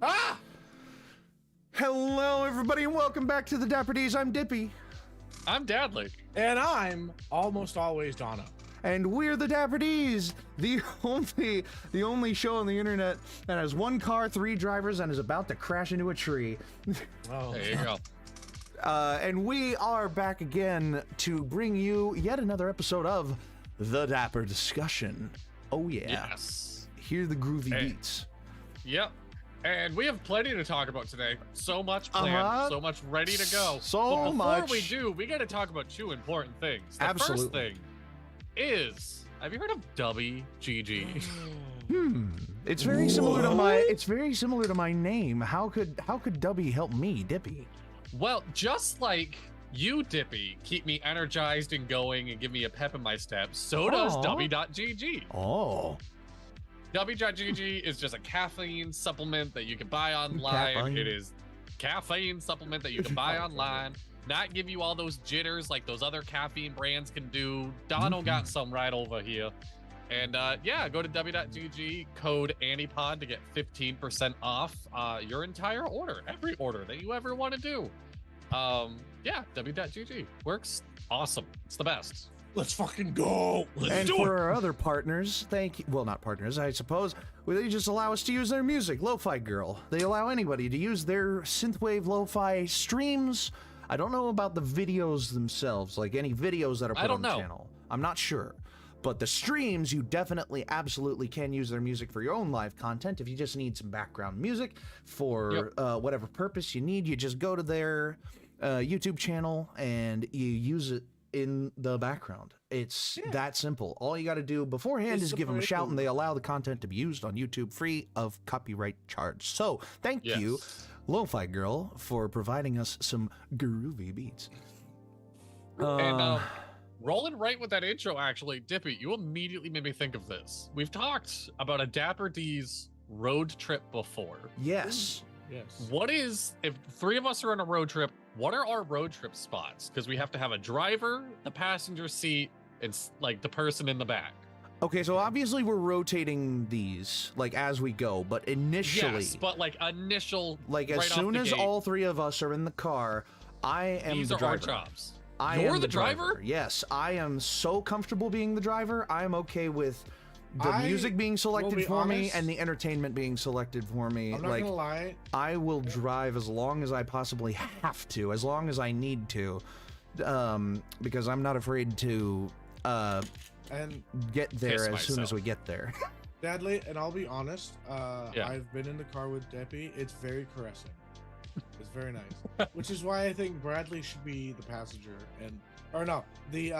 Ah! Hello, everybody, and welcome back to the Dapper D's. I'm Dippy. I'm Dadley. And I'm almost always Dono. And we're the Dapper D's, the only show on the internet that has one car, 3 drivers, and is about to crash into a tree. Oh, there you go. And we are back again to bring you yet another episode of the Dapper Discussion. Oh yeah. Yes. Hear the groovy beats. Yep. And we have plenty to talk about today. So much planned, so much ready to go. So but before we do, we got to talk about 2 important things. The first thing is, have you heard of WGG? It's very similar to my. It's very similar to my name. How could Dubby help me, Dippy? Well, just like you, Dippy, keep me energized and going and give me a pep in my step, so does W.GG. Oh. W.GG is just a caffeine supplement that you can buy online. Caffeine. It is caffeine supplement that you can buy online. Not give you all those jitters like those other caffeine brands can do. Dono got some right over here. And yeah, go to W.GG, code ANIPOD to get 15% off your entire order, every order that you ever want to do. Yeah, W.GG works awesome. It's the best. Let's fucking go. And for our other partners, thank you. Well, not partners, I suppose. Well, they just allow us to use their music. Lo-Fi Girl. They allow anybody to use their synthwave lo-fi streams. I don't know about the videos themselves, like any videos that are put on the channel. I'm not sure. But the streams, you definitely, absolutely can use their music for your own live content. If you just need some background music for whatever purpose you need, you just go to their YouTube channel and you use it in the background. It's that simple. All you got to do beforehand is give them a shout, and they allow the content to be used on YouTube free of copyright charge. So thank you, Lo-Fi Girl, for providing us some groovy beats. And rolling right with that intro, actually, Dippy, you immediately made me think of this. We've talked about a Dapper D's road trip before. Yes. Yes. What is, if 3 of us are on a road trip, what are our road trip spots? Because we have to have a driver, the passenger seat, and like the person in the back. Okay, so obviously we're rotating these like as we go, but initially, yes, but like initial, like as soon as all 3 of us are in the car, I am these the are driver. our jobs. You're the driver? Yes, I am so comfortable being the driver. I am okay with the music being selected for me and the entertainment being selected for me. I'm not gonna lie. I will drive as long as I possibly have to, as long as I need to, because I'm not afraid to And get there as Piss soon as myself. we get there. Deadly, and I'll be honest, Yeah. I've been in the car with Deppy. It's very caressing. It's very nice. Which is why I think Bradley should be the passenger the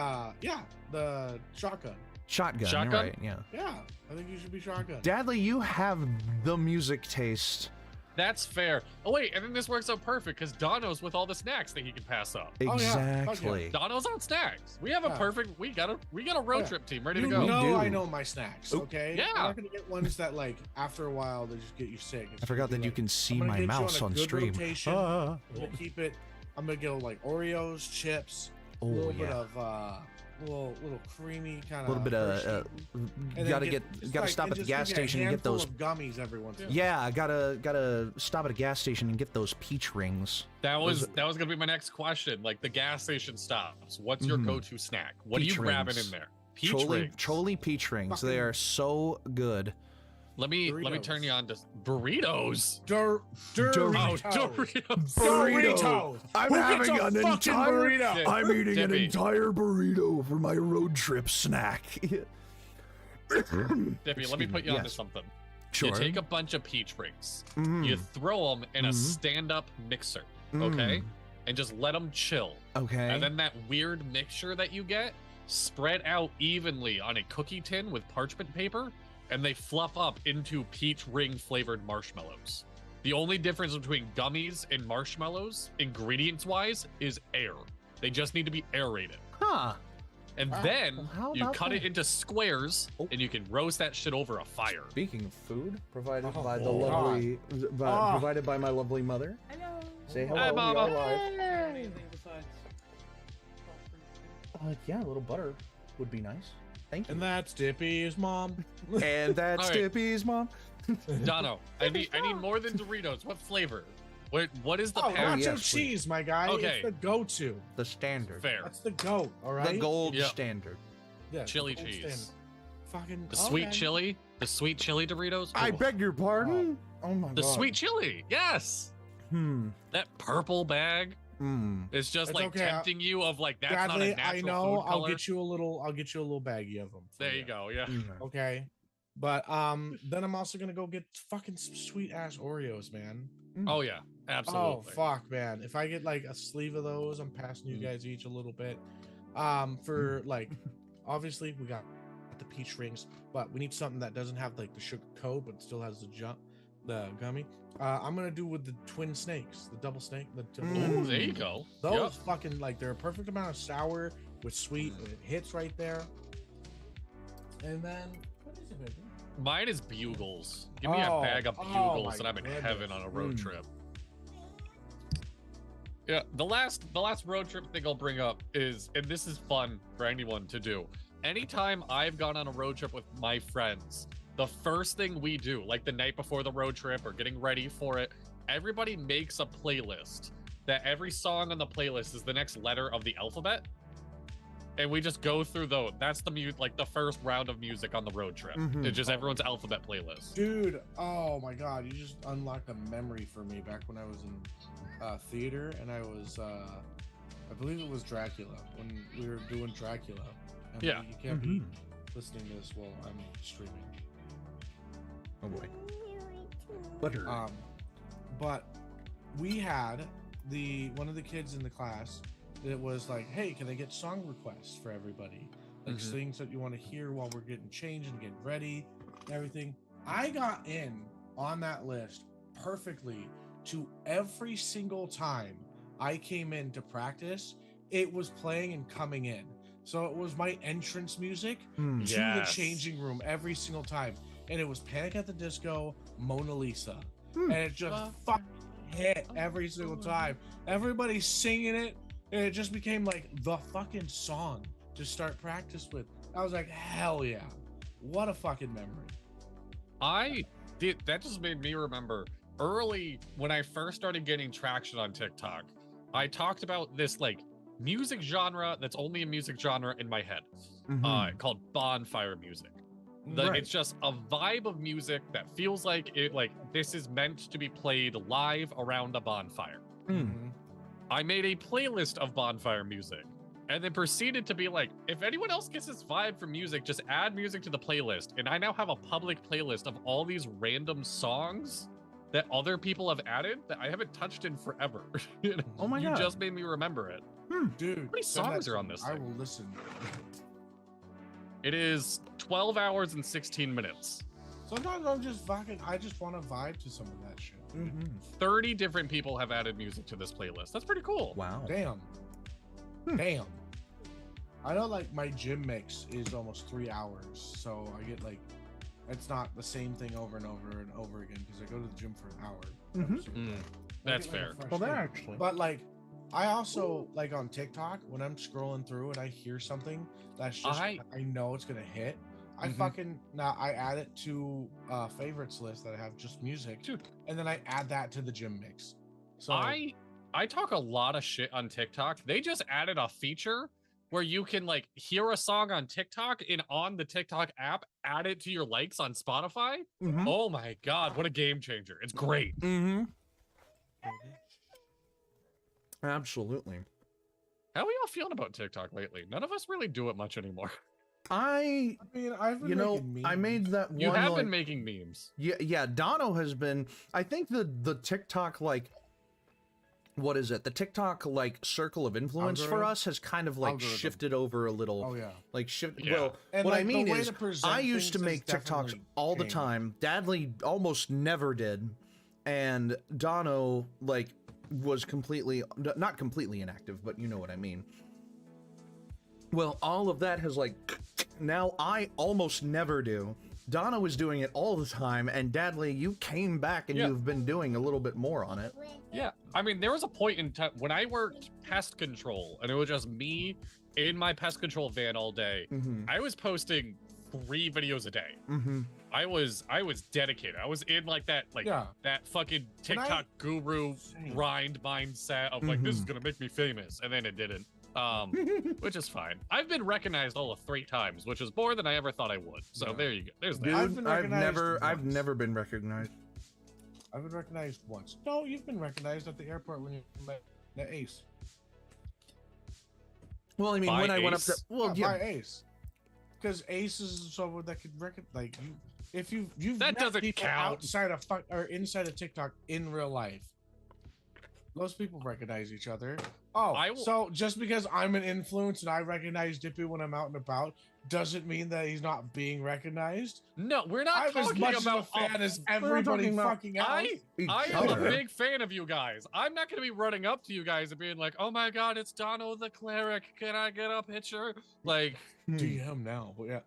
shotgun. Shotgun, Shotgun? you're right, yeah. Yeah, I think you should be shotgun. Dadley, you have the music taste. That's fair. Oh wait, and then this works out perfect because Dono's with all the snacks that he can pass up. yeah. Fuck yeah. Exactly. Dono's on snacks. We have a Yeah. perfect. We got a road Yeah. trip team ready You to go. know do. I know my snacks, okay? Yeah. You're not gonna get ones that like after a while they just get you sick. It's I forgot gonna that be you like, can see I'm gonna my get you mouse a on good stream. rotation. Ah. I'm gonna keep it. I'm gonna go like Oreos, chips, a Oh, little bit yeah. of little creamy kind of. A little bit of, gotta stop at the gas station and get those. Of gummies every once in a while. Yeah, gotta stop at a gas station and get those peach rings. That was gonna be my next question. Like the gas station stops. What's your Mhm. go-to snack? What Peach are you grabbing rings. in there? Peach Choli rings. Choli peach rings. They Fucking- are so good. Let me Burritos. turn you on to burritos. Doritos. Oh, Doritos. Doritos. I'm Who having gets a an fucking entire. burrito? I'm eating an Dippy. entire burrito for my road trip snack. Dippy, let me put you onto Yes. something. Sure. You take a bunch of peach rings. Mm. You throw them in a Mhm. stand-up mixer, Mm. okay? And just let them chill. Okay. And then that weird mixture that you get, spread out evenly on a cookie tin with parchment paper, and they fluff up into peach ring flavored marshmallows. The only difference between gummies and marshmallows, ingredients wise, is air. They just need to be aerated. Huh. And Wow. then Well, how you about cut it that? into squares Oh. and you can roast that shit over a fire. Speaking of food, provided Oh, by the God. lovely, Ah. provided by my lovely mother. Hello. Say hello. Hi, we Mama. are live. Anything besides Yeah, a little butter would be nice. Thank you. And that's Dippy's mom. And that's All right. Dippy's mom. Dono, I need more than Doritos. What flavor? What is the Oh, pack? nacho yes, please. cheese, my guy. Okay. It's the go-to. The standard. Fair. That's the goat. All right. The gold Yeah. standard. Yeah, the Chili gold cheese. standard. Fucking The sweet okay. chili? The sweet chili Doritos? I Oh. beg your pardon. Oh my The god. sweet chili, yes. Hmm. That purple bag Hmm. is just It's like okay, tempting you of like that's Bradley, not a natural I know. food I'll color. get you a little baggie of them. There you go. Yeah. Okay. But then I'm also gonna go get fucking sweet ass Oreos, man. Oh yeah. Absolutely. Oh fuck, man! If I get like a sleeve of those, I'm passing you guys each a little bit. For like, obviously we got the peach rings, but we need something that doesn't have like the sugar coat, but still has the gummy. I'm gonna do with the twin snakes, the double snake. Ooh, there you go. Those fucking like they're a perfect amount of sour with sweet. And it hits right there. And then what is it, baby? Mine is bugles. Give me a Oh, bag of oh bugles my and I'm in goodness. heaven on a road Mm. trip. Yeah, the last road trip thing I'll bring up is, and this is fun for anyone to do. Anytime I've gone on a road trip with my friends, the first thing we do, like the night before the road trip or getting ready for it, everybody makes a playlist that every song on the playlist is the next letter of the alphabet. And we just go through those. That's like the first round of music on the road trip. Mhm. It's just everyone's alphabet playlist. Dude, oh my god, you just unlocked a memory for me back when I was in theater and I was I believe it was Dracula when we were doing Dracula. And Yeah. you can't be Mhm. listening to this while I'm streaming. Oh boy. Butter. But we had one of the kids in the class that was like, hey, can I get song requests for everybody? Like Mhm. things that you want to hear while we're getting changed and getting ready and everything. I got in on that list perfectly to every single time I came in to practice. It was playing and coming in. So it was my entrance music Hmm. to Yes. the changing room every single time. And it was Panic at the Disco, Mona Lisa. Hmm. And it just fucking hit every single time. Everybody's singing it. And it just became like the fucking song to start practice with. I was like, hell yeah. What a fucking memory. That just made me remember early when I first started getting traction on TikTok. I talked about this like music genre that's only a music genre in my head, Mhm. called bonfire music. Right. It's just a vibe of music that feels like this is meant to be played live around a bonfire. Hmm. Mhm. I made a playlist of bonfire music, and then proceeded to be like, if anyone else gets this vibe from music, just add music to the playlist. And I now have a public playlist of all these random songs that other people have added that I haven't touched in forever. Oh my God. You just made me remember it. Dude, How many songs are on this I thing? will listen. It is 12 hours and 16 minutes. Sometimes I'm just fucking. I just want to vibe to some of that shit. 30 different people have added music to this playlist. That's pretty cool. Wow. Damn. Damn. I know, like, my gym mix is almost 3 hours, so I get like, it's not the same thing over and over and over again because I go to the gym for an hour. So That's I get, like, fair. a fresh Well, that thing. actually. But like, I also like on TikTok when I'm scrolling through and I hear something that's just I know it's gonna hit. I fucking I add it to favorites list that I have just music, Dude. and then I add that to the gym mix. So I talk a lot of shit on TikTok. They just added a feature where you can like hear a song on TikTok and on the TikTok app, add it to your likes on Spotify. Oh my God, what a game changer. It's great. Absolutely. How are we all feeling about TikTok lately? None of us really do it much anymore. I mean, I've been making I made memes. that one. You have like, been making memes. Yeah, Dono has been. I think the TikTok, like, what is it? The TikTok, like, circle of influence for Algorithm? us has kind of like Algorithm. shifted over a little. Oh yeah. Like shift. Yeah. Well, And, what like, I the mean way is, to present I used to things make has TikToks definitely all the changed. time. Dadley almost never did, and Dono like was completely not completely inactive, but you know what I mean. Well, all of that has like now I almost never do. Dono was doing it all the time, and Dadley, you came back and Yeah. you've been doing a little bit more on it. Yeah, I mean, there was a point in time when I worked pest control and it was just me in my pest control van all day. I was posting 3 videos a day. I was dedicated. I was in like that that fucking TikTok guru grind mindset of like, this is gonna make me famous, and then it didn't. Which is fine. I've been recognized all of 3 times, which is more than I ever thought I would. So there you go. There's that. Dude, I've been recognized I've once. never been recognized. I've been recognized once. No, you've been recognized at the airport when you met the Ace. Well, I mean, By when I went up to Ace? By Ace. Because Ace is someone that could like you. If you've That met doesn't people count. outside of or inside of TikTok in real life. Most people recognize each other. Oh, so just because I'm an influence and I recognize Dippy when I'm out and about doesn't mean that he's not being recognized. No, we're not I'm as talking much about of a fan as talking everybody about- fucking else. I am a big fan of you guys. I'm not going to be running up to you guys and being like, oh my God, it's Dono the cleric. Can I get a picture? Like, DM now. Yeah.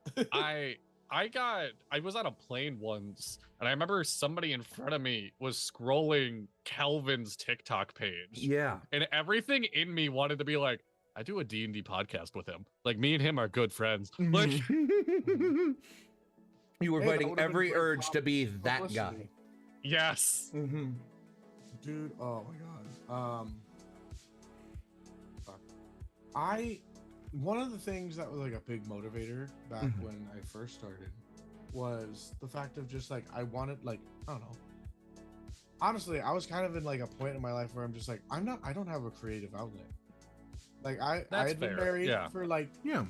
I was on a plane once and I remember somebody in front of me was scrolling Calvin's TikTok page. Yeah. And everything in me wanted to be like, I do a D&D podcast with him. Like, me and him are good friends. Like, You were Hey, that fighting would've been every great urge to be that publicity. guy. yes. Dude, oh my God. Fuck. One of the things that was like a big motivator back when I first started was the fact of just like I wanted, like, I don't know. Honestly, I was kind of in like a point in my life where I'm just like, I don't have a creative outlet. Like I That's had been fair, married yeah. for like Yeah.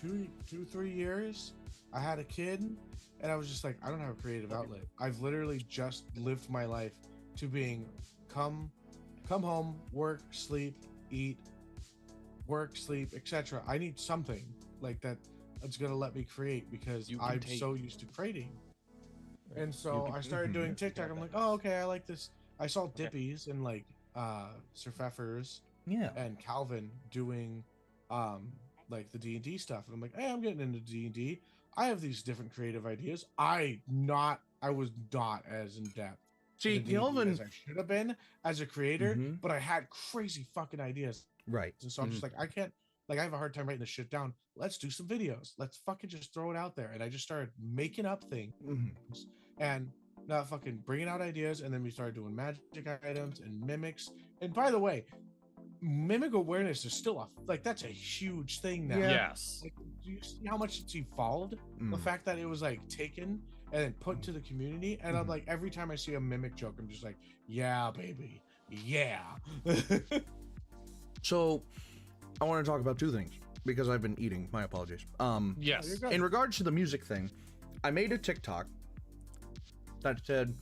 3 years. I had a kid, and I was just like, I don't have a creative outlet. I've literally just lived my life to being come home, work, sleep, eat, work, sleep, etc. I need something like that that's gonna let me create because You can I'm take- so used to creating. And so I started doing TikTok. I'm like, oh, okay, I like this. I saw Dippies and like Sir Pfeffers Yeah. and Calvin doing like the D&D stuff, and I'm like, hey, I'm getting into D&D. I have these different creative ideas. I was not as in depth See, in D&D Kelvin. as I should have been as a creator, Mhm. but I had crazy fucking ideas, Right. and so I'm just like, I can't. Like, I have a hard time writing this shit down. Let's do some videos. Let's fucking just throw it out there. And I just started making up things and not fucking bringing out ideas. And then we started doing magic items and mimics. And by the way, mimic awareness is still that's a huge thing now. Yeah. Yes. Like, do you see how much it's evolved? The fact that it was like taken and then put to the community. And I'm like, every time I see a mimic joke, I'm just like, yeah, baby. Yeah. So, I want to talk about two things because I've been eating. My apologies. Yes. In regards to the music thing, I made a TikTok that said,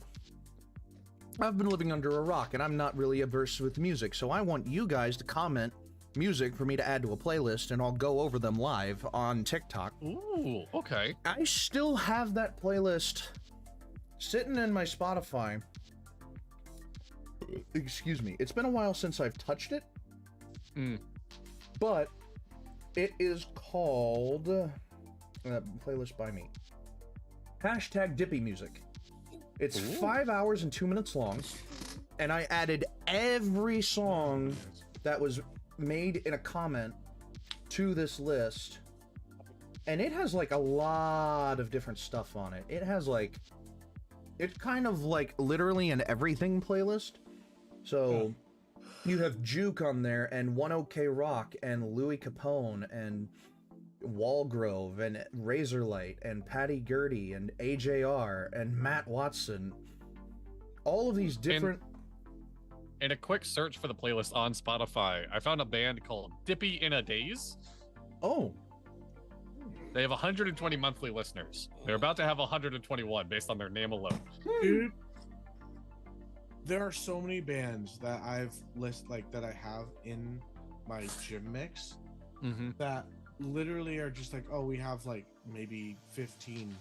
I've been living under a rock and I'm not really averse with music, so I want you guys to comment music for me to add to a playlist and I'll go over them live on TikTok. Ooh, okay. I still have that playlist sitting in my Spotify. Excuse me. It's been a while since I've touched it. But it is called playlist by me. #Dippy Music. It's 5 hours and 2 minutes long, and I added every song that was made in a comment to this list, and it has like a lot of different stuff on it. It has like, it's kind of like literally an everything playlist. So you have Juke on there, and One OK Rock, and Louis Capone, and Walgrove, and Razorlight, and Patty Gurdy, and AJR, and Matt Watson. All of these different... In a quick search for the playlist on Spotify, I found a band called Dippy in a Daze. Oh. They have 120 monthly listeners. They're about to have 121 based on their name alone. Dude, there are so many bands that I've that I have in my gym mix that literally are just like, oh, we have like maybe 15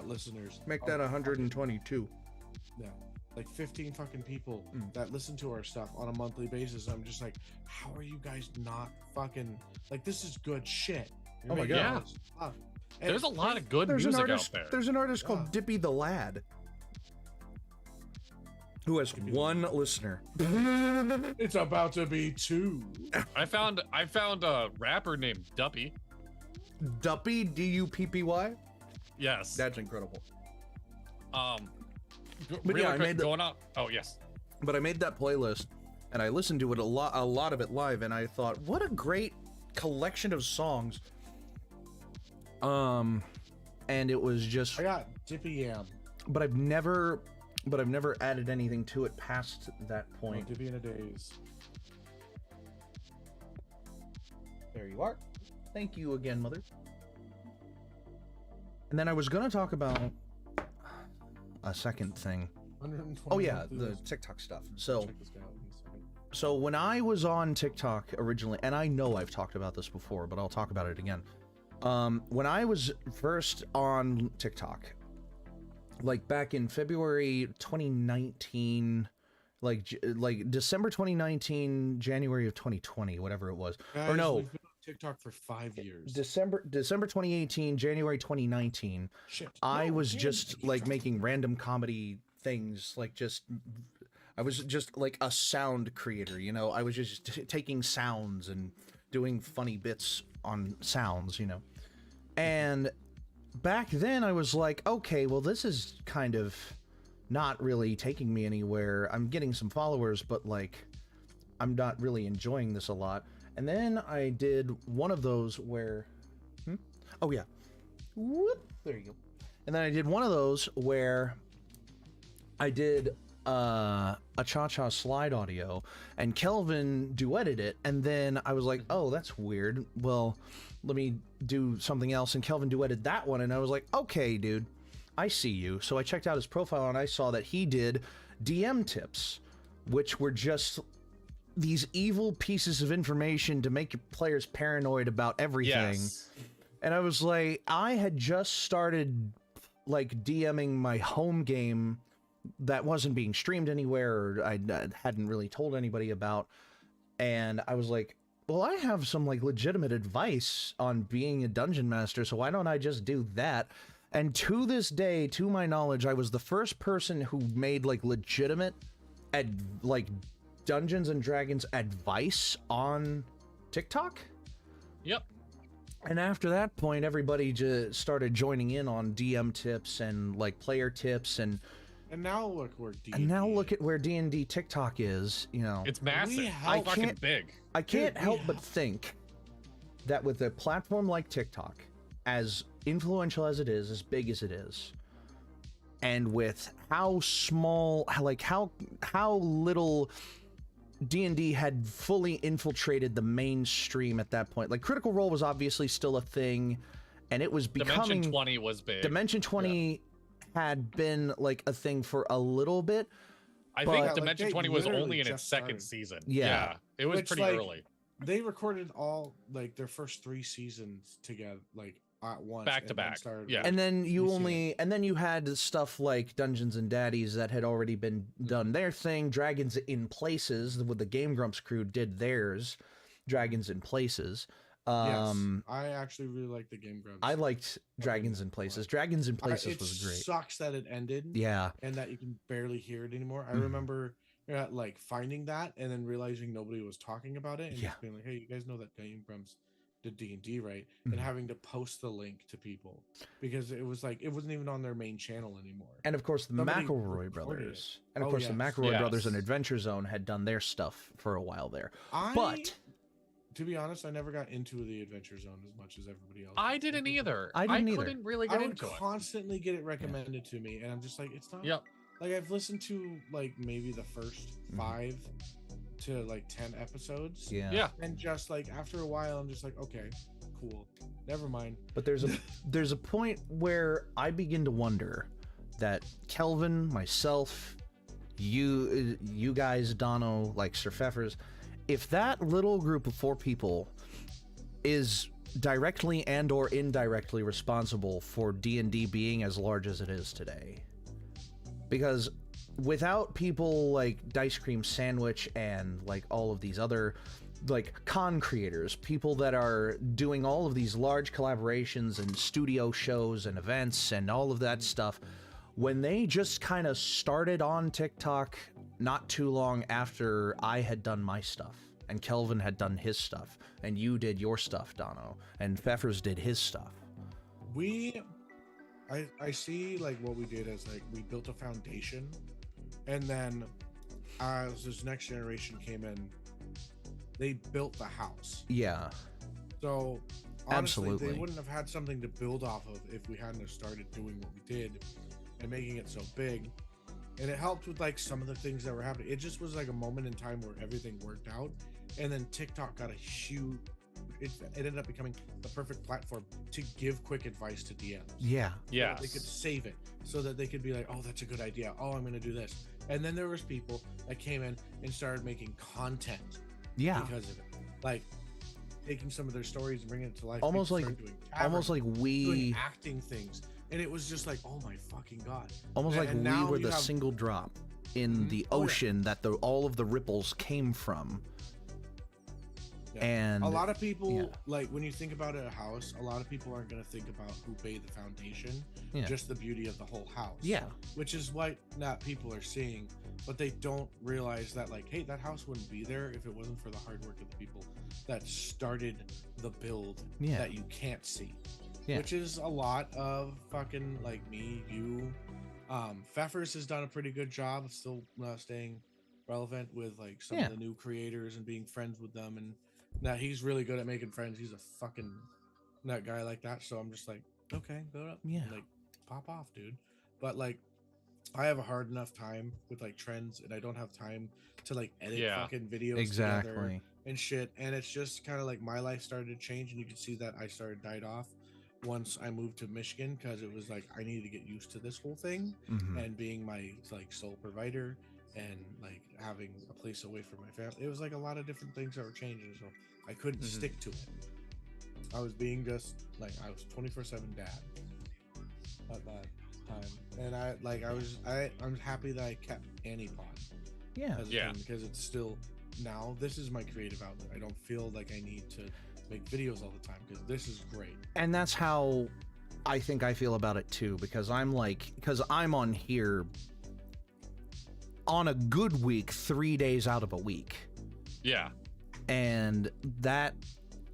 listeners. Make that 122. Yeah, like 15 fucking people that listen to our stuff on a monthly basis. I'm just like, how are you guys not fucking like, this is good shit. Oh my god. Yeah. There's a lot of good music out there. There's an artist called Dippy the Lad who has one listener. It's about to be 2. I found a rapper named Duppy. Duppy, D-U-P-P-Y? Yes. That's incredible. But really yeah, quick, I made going on. Oh yes. But I made that playlist and I listened to it a lot of it live, and I thought, what a great collection of songs. And it was just, I got Dippy Yam, but I've never added anything to it past that point. Dippy in a Daze. There you are. Thank you again, mother. And then I was gonna talk about a second thing. Oh yeah, the TikTok stuff. So when I was on TikTok originally, and I know I've talked about this before, but I'll talk about it again. When I was first on TikTok, like back in February 2019, like December 2019, January of 2020, whatever it was. Guys, or no, we've been on TikTok for 5 years. December 2018, January 2019. Shit. I was just like making random comedy things, like I was just like a sound creator, you know. I was just taking sounds and doing funny bits on sounds, you know. And back then I was like, okay, well, this is kind of not really taking me anywhere. I'm getting some followers, but like I'm not really enjoying this a lot. And then I did one of those where oh yeah, whoop, there you go. And then I did one of those where I did a cha-cha slide audio, and Kelvin duetted it, and then I was like, oh, that's weird. Well, let me do something else, and Kelvin duetted that one, and I was like, okay, dude, I see you. So I checked out his profile, and I saw that he did DM tips, which were just these evil pieces of information to make your players paranoid about everything. Yes. And I was like, I had just started like DMing my home game that wasn't being streamed anywhere, or I hadn't really told anybody about, and I was like, well, I have some like legitimate advice on being a dungeon master, so why don't I just do that? And to this day, to my knowledge, I was the first person who made like legitimate like Dungeons and Dragons advice on TikTok. Yep. And after that point, everybody just started joining in on DM tips and like player tips, and now look where D&D and now look at where D&D TikTok is, you know. It's massive. It's fucking big. I can't help but think that with a platform like TikTok, as influential as it is, as big as it is, and with how small, like how little D&D had fully infiltrated the mainstream at that point. Like, Critical Role was obviously still a thing, and it was becoming... Dimension 20 was big. Dimension 20 had been, like, a thing for a little bit. I but, think Dimension 20 was only in its second season. Yeah. It was pretty early. They recorded all, like, their first 3 seasons together, like, at once. Back to back. Yeah. And then you had stuff like Dungeons and Daddies that had already been done their thing. Dragons in Places, with the Game Grumps crew, did theirs. Dragons in Places. Yes, I actually really liked the Game Grumps. I liked Dragons in Places. Dragons in Places was great. It sucks that it ended. Yeah. And that you can barely hear it anymore. I remember like finding that and then realizing nobody was talking about it and just being like, hey, you guys know that Game Grumps did D&D, right? And having to post the link to people because it was like it wasn't even on their main channel anymore. And of course the McElroy brothers. And of course the McElroy brothers and Adventure Zone had done their stuff for a while there. But to be honest, I never got into the Adventure Zone as much as everybody else. I didn't either. I couldn't really get into it. I constantly get it recommended to me, and I'm just like, it's not. Yep. Like I've listened to like maybe the first 5 to like 10 episodes. Yeah. And just like after a while, I'm just like, okay, cool, never mind. But there's a point where I begin to wonder that Kelvin, myself, you guys, Dono, like Sir Pfeffers, if that little group of 4 people is directly and or indirectly responsible for D&D being as large as it is today. Because without people like Dice Cream Sandwich and like all of these other like con creators, people that are doing all of these large collaborations and studio shows and events and all of that stuff, when they just kind of started on TikTok not too long after I had done my stuff, and Kelvin had done his stuff, and you did your stuff, Dono, and Pfeffers did his stuff. I see like what we did as like we built a foundation, and then as this next generation came in, they built the house. Yeah. So honestly, absolutely, they wouldn't have had something to build off of if we hadn't have started doing what we did and making it so big. And it helped with like some of the things that were happening. It just was like a moment in time where everything worked out, and then TikTok got a huge. It ended up becoming the perfect platform to give quick advice to DMs. Yeah. Yeah. They could save it so that they could be like, oh, that's a good idea. Oh, I'm going to do this. And then there was people that came in and started making content. Yeah. Because of it. Like taking some of their stories and bringing it to life. Almost like doing acting things. And it was just like, oh my fucking God. Almost like we were the single drop in the ocean that all of the ripples came from. Yeah. And a lot of people, like when you think about a house, a lot of people aren't going to think about who made the foundation, just the beauty of the whole house. Yeah. Which is what not people are seeing, but they don't realize that like, hey, that house wouldn't be there if it wasn't for the hard work of the people that started the build that you can't see. Yeah. Which is a lot of fucking like me, you. Pfeffers has done a pretty good job of still staying relevant with like some of the new creators and being friends with them, and now he's really good at making friends. He's a fucking nut guy like that. So I'm just like, okay, go up, like pop off, dude. But like, I have a hard enough time with like trends, and I don't have time to like edit fucking videos together and shit. And it's just kind of like my life started to change, and you can see that I died off once I moved to Michigan, because it was like I needed to get used to this whole thing and being my like sole provider and like having a place away from my family. It was like a lot of different things that were changing, so I couldn't stick to it. I was being just like, I was 24/7 dad at that time, and I'm happy that I kept Annie Pod as a thing, because it's still, now this is my creative outlet. I don't feel like I need to make videos all the time, because this is great. And that's how I think I feel about it too, because I'm on here on a good week 3 days out of a week. Yeah. And that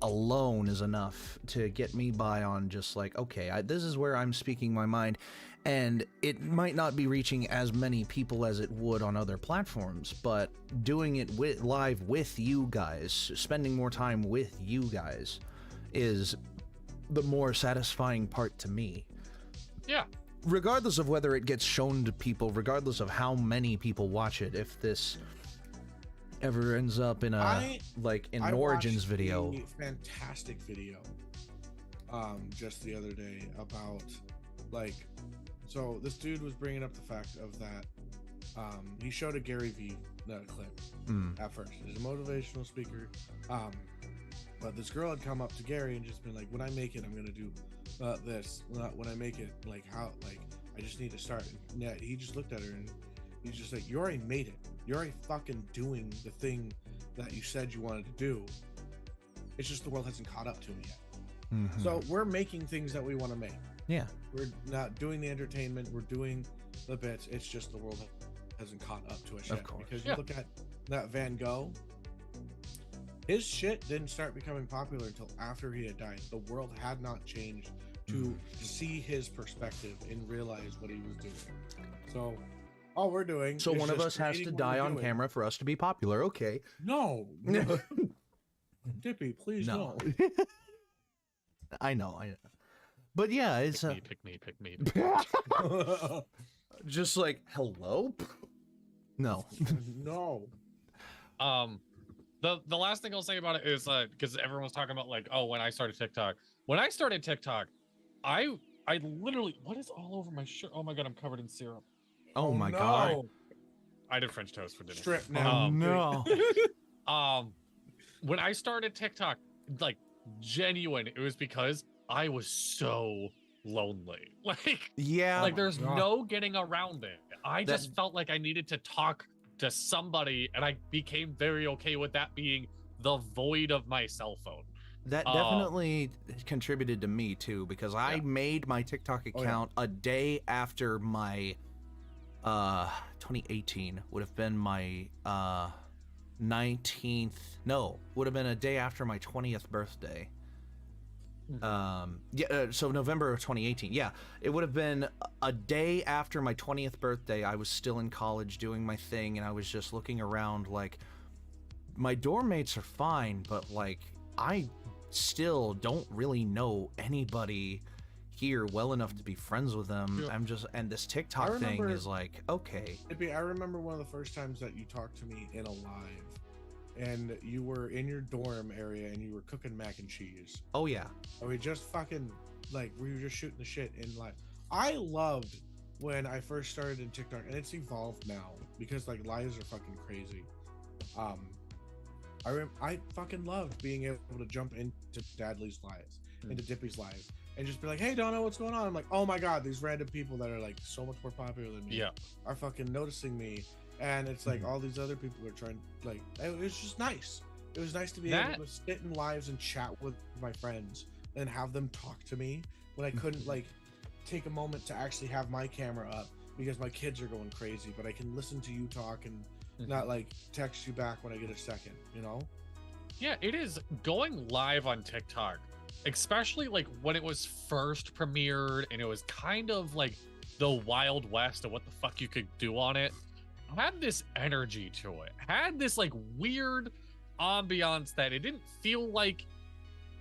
alone is enough to get me by on just like, okay, this is where I'm speaking my mind, and it might not be reaching as many people as it would on other platforms, but doing it live with you guys, spending more time with you guys, is the more satisfying part to me. Yeah. Regardless of whether it gets shown to people, regardless of how many people watch it, if this ever ends up in a like in an Origins video. Fantastic video. Just the other day about like, so this dude was bringing up the fact of that. He showed a Gary Vee clip at first. He's a motivational speaker. But this girl had come up to Gary and just been like, when I make it, I'm gonna do this. When I make it, like how, like I just need to start. And yeah, he just looked at her and he's just like, you already made it. You're already fucking doing the thing that you said you wanted to do. It's just the world hasn't caught up to it yet. So we're making things that we want to make. Yeah. We're not doing the entertainment. We're doing the bits. It's just the world hasn't caught up to us yet. Of course. Because you look at that Van Gogh, his shit didn't start becoming popular until after he had died. The world had not changed to see his perspective and realize what he was doing. So all we're doing. So one of us has to die on camera for us to be popular. Okay. No. Dippy, please no. I know. But yeah, it's pick me. just like hello. No. No. The last thing I'll say about it is because everyone's talking about like, oh, when I started TikTok. When I started TikTok, I literally, what is all over my shirt? Oh my god, I'm covered in syrup. Oh my god. I did French toast for dinner. Strip now. No. When I started TikTok, like genuine, it was because I was so lonely. Like, yeah, like there's no getting around it. I just felt like I needed to talk to somebody, and I became very okay with that being the void of my cell phone. That definitely contributed to me too, because I made my TikTok account a day after my 2018 would have been my 19th, no, would have been a day after my 20th birthday. So November of 2018. Yeah, it would have been a day after my 20th birthday. I was still in college doing my thing, and I was just looking around like, my dorm mates are fine, but like I still don't really know anybody here well enough to be friends with them. I'm just, and this TikTok thing is like, okay. I remember one of the first times that you talked to me in a live, and you were in your dorm area and you were cooking mac and cheese. Oh yeah. And we just fucking like, we were just shooting the shit in live. I loved when I first started in TikTok, and it's evolved now because like lives are fucking crazy. I fucking loved being able to jump into Dadley's lives, into Dippy's lives, and just be like, hey Dono, what's going on? I'm like, oh my god, these random people that are like so much more popular than me are fucking noticing me. And it's like all these other people are trying, like, it was just nice. It was nice to be able to sit in lives and chat with my friends and have them talk to me when I couldn't like take a moment to actually have my camera up because my kids are going crazy, but I can listen to you talk and not like text you back when I get a second, you know? Yeah, it is going live on TikTok, especially like when it was first premiered and it was kind of like the Wild West of what the fuck you could do on it. Had this energy to it, had this like weird ambiance that it didn't feel like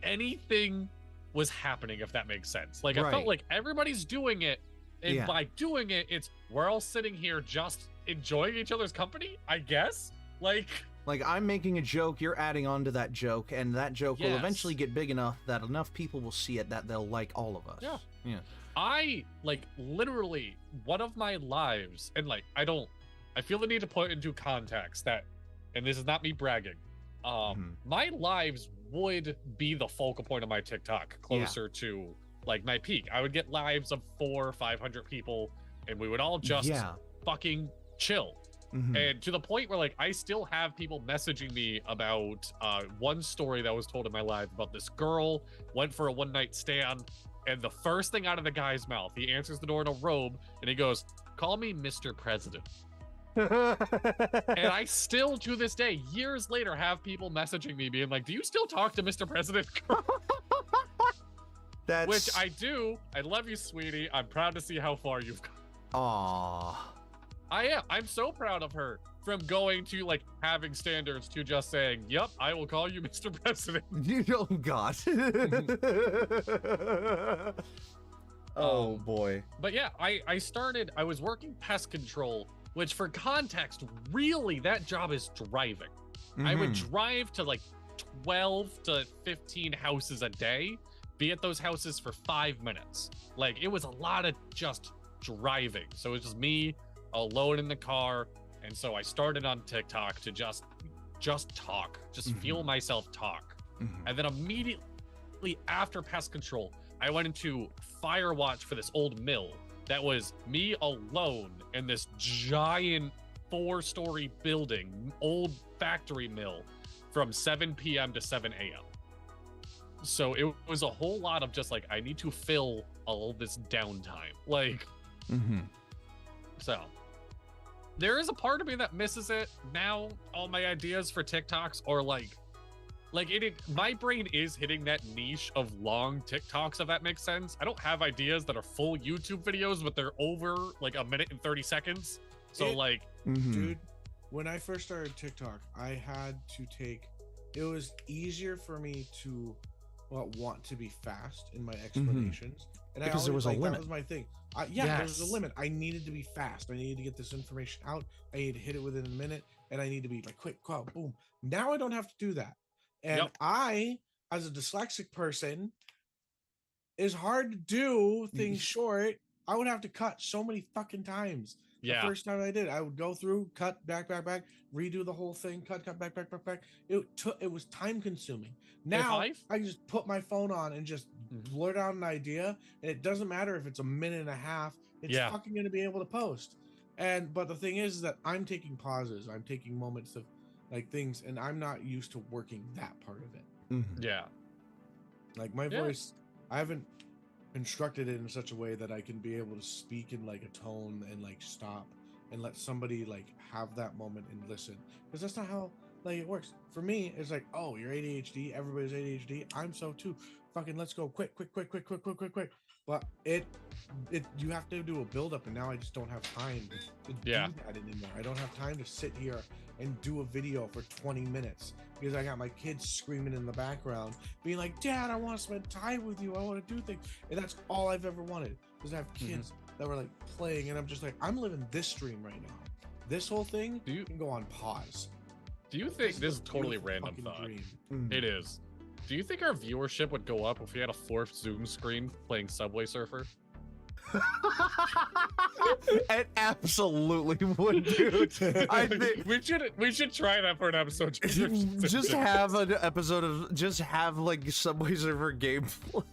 anything was happening, if that makes sense. Like I felt like everybody's doing it, and by doing it, it's we're all sitting here just enjoying each other's company, I guess. Like I'm making a joke, you're adding on to that joke, and that joke will eventually get big enough that enough people will see it that they'll like all of us. Yeah. I like literally one of my lives, and like I feel the need to put into context that, and this is not me bragging, my lives would be the focal point of my TikTok, closer to like my peak. I would get lives of 400 or 500 people, and we would all just fucking chill. And to the point where like I still have people messaging me about one story that was told in my live about this girl went for a one-night stand, and the first thing out of the guy's mouth, he answers the door in a robe and he goes, "Call me Mr. President." And I still, to this day, years later, have people messaging me being like, "Do you still talk to Mr. President?" Which I do. I love you, sweetie. I'm proud to see how far you've gone. Aww. I am. I'm so proud of her, from going to like having standards to just saying, "Yep, I will call you Mr. President." Oh God. Oh boy. But yeah, I was working pest control, which for context, really that job is driving. I would drive to like 12 to 15 houses a day, be at those houses for 5 minutes. Like, it was a lot of just driving. So it was just me alone in the car. And so I started on TikTok to just talk, just feel myself talk. And then immediately after pest control, I went into Firewatch for this old mill that was me alone in this giant 4-story building, old factory mill, from 7 p.m. to 7 a.m. So it was a whole lot of just like, I need to fill all this downtime. Like, so there is a part of me that misses it now. All my ideas for TikToks are like my brain is hitting that niche of long TikToks, if that makes sense. I don't have ideas that are full YouTube videos, but they're over like a minute and 30 seconds. So dude, when I first started TikTok, I had to it was easier for me to want to be fast in my explanations. And because there was a limit. That was my thing. There was a limit. I needed to be fast. I needed to get this information out. I needed to hit it within a minute, and I need to be like quick, boom. Now I don't have to do that. And I, as a dyslexic person, it's hard to do things short. I would have to cut so many fucking times. The first time I did, I would go through, cut, back, redo the whole thing, cut, back. It was time consuming. Now I just put my phone on and just blurt out an idea, and it doesn't matter if it's a minute and a half. It's fucking going to be able to post. But the thing is that I'm taking pauses. I'm taking moments of like things, and I'm not used to working that part of it. Like my voice, I haven't constructed it in such a way that I can be able to speak in like a tone and like stop and let somebody like have that moment and listen, because that's not how like it works. For me, it's like, oh, you're ADHD, everybody's ADHD, I'm so too, fucking let's go quick. But you have to do a build up, and now I just don't have time to do that anymore. I don't have time to sit here and do a video for 20 minutes because I got my kids screaming in the background being like, Dad, I want to spend time with you, I want to do things. And that's all I've ever wanted, because I have kids that were like playing, and I'm just like, I'm living this stream right now. This whole thing can go on pause. Do you think this is totally random thought? It is. Do you think our viewership would go up if we had a 4th Zoom screen playing Subway Surfer? It absolutely would, dude. I think we should try that for an episode. Just have an episode of like Subway Surfer gameplay.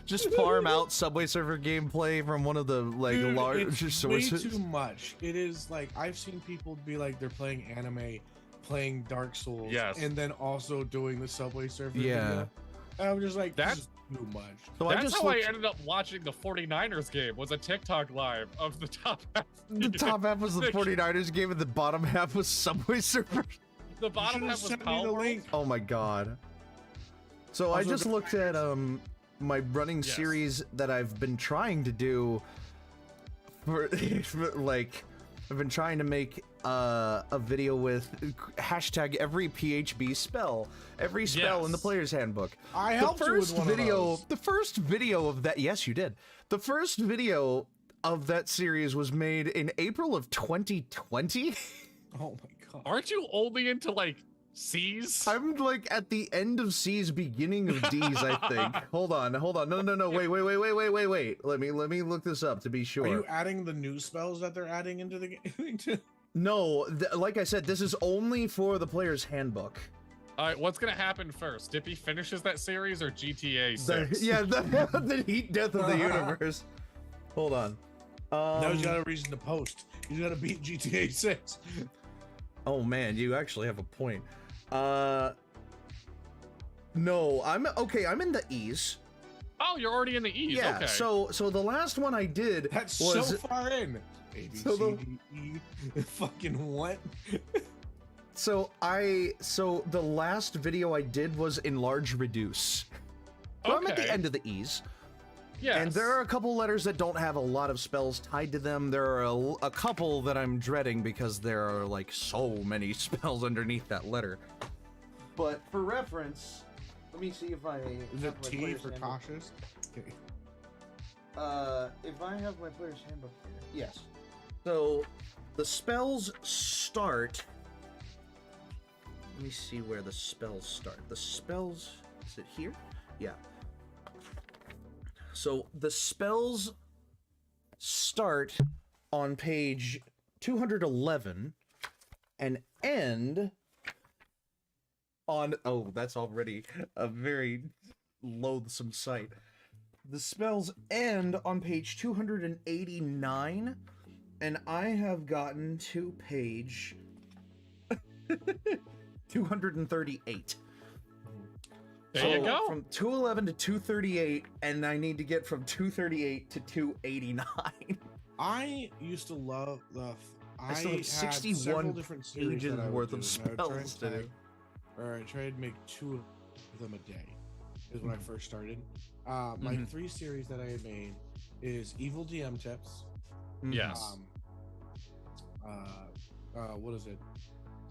Just farm out Subway Surfer gameplay from one of the like large sources. Way too much. It is like, I've seen people be like they're playing anime, playing Dark Souls, and then also doing the Subway Surfer video. And I'm just like, that's too much. So that's how I ended up watching the 49ers game, was a TikTok live of the top half. The top half was the 49ers game, and the bottom half was Subway Surfer. The bottom half was Power. Oh my god. So also, I just looked at my running series that I've been trying to do for like, I've been trying to make a video with hashtag every PHB spell, every spell in the player's handbook. I helped you with one of those. The first video of that, yes, you did. The first video of that series was made in April of 2020. Oh my god! Aren't you only into like C's? I'm like at the end of C's, beginning of D's, I think. Hold on. No. Wait. Let me look this up to be sure. Are you adding the new spells that they're adding into the game? No, like I said, this is only for the player's handbook. All right, what's gonna happen first? Dippy finishes that series or GTA 6? The heat death of the universe. Hold on. Now he's got a reason to post. He's got to beat GTA 6. Oh man, you actually have a point. No, I'm in the E's. Oh, you're already in the E's. Yeah. Okay. So the last one I did was so far in. A, B, C, D, E. Fucking what? So the last video I did was enlarge reduce. So I'm at the end of the E's. Yeah. And there are a couple letters that don't have a lot of spells tied to them. There are a couple that I'm dreading because there are like so many spells underneath that letter. But for reference, let me see if I is it T for cautious? Okay. If I have my player's handbook here. Yes. So the spells start Let me see where the spells start. The spells, is it here? Yeah. So the spells start on page 211 and end on, oh, that's already a very loathsome sight. The spells end on page 289, and I have gotten to page 238. There you go. From 211 to 238, and I need to get from 238 to 289. I used to love the. I still have had 61 several different series pages that I would worth do, of and I would try spells and to do. tag- Or I tried to make 2 of them a day. Is when I first started. My 3 series that I had made is Evil DM Tips. Yes. What is it?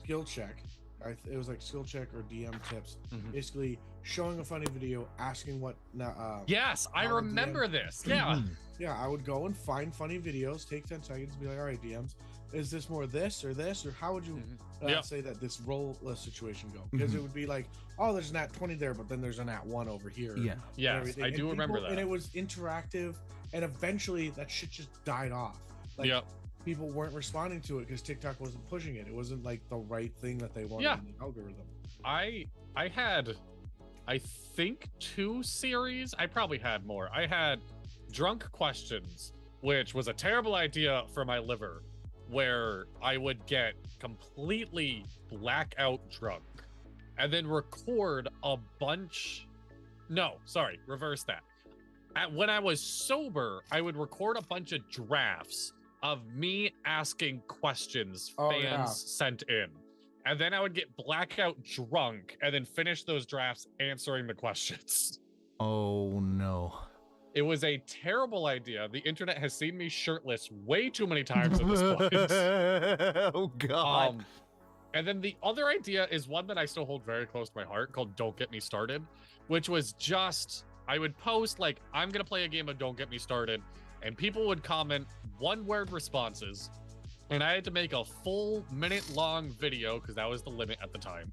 Skill check. It was like skill check or DM tips. Basically, showing a funny video, asking what. Yes, I how the remember DM this. Yeah. Yeah, I would go and find funny videos, take 10 seconds, and be like, all right, DMs, is this more this, or how would you say that this roll-less situation go? Because it would be like, oh, there's an at 20 there, but then there's an at 1 over here. Yeah. Yes, I do remember that. And it was interactive, and eventually that shit just died off. Like, people weren't responding to it because TikTok wasn't pushing it. It wasn't like the right thing that they wanted in the algorithm. I had, I think 2 series. I probably had more. I had Drunk Questions, which was a terrible idea for my liver, where I would get completely blackout drunk and then record a bunch. No, sorry, reverse that. When I was sober, I would record a bunch of drafts of me asking questions fans sent in. And then I would get blackout drunk and then finish those drafts answering the questions. Oh, no. It was a terrible idea. The internet has seen me shirtless way too many times at this point. Oh, God. And then the other idea is one that I still hold very close to my heart, called Don't Get Me Started, which was just, I would post like, I'm going to play a game of Don't Get Me Started, and people would comment 1-word responses, and I had to make a full minute-long video, because that was the limit at the time,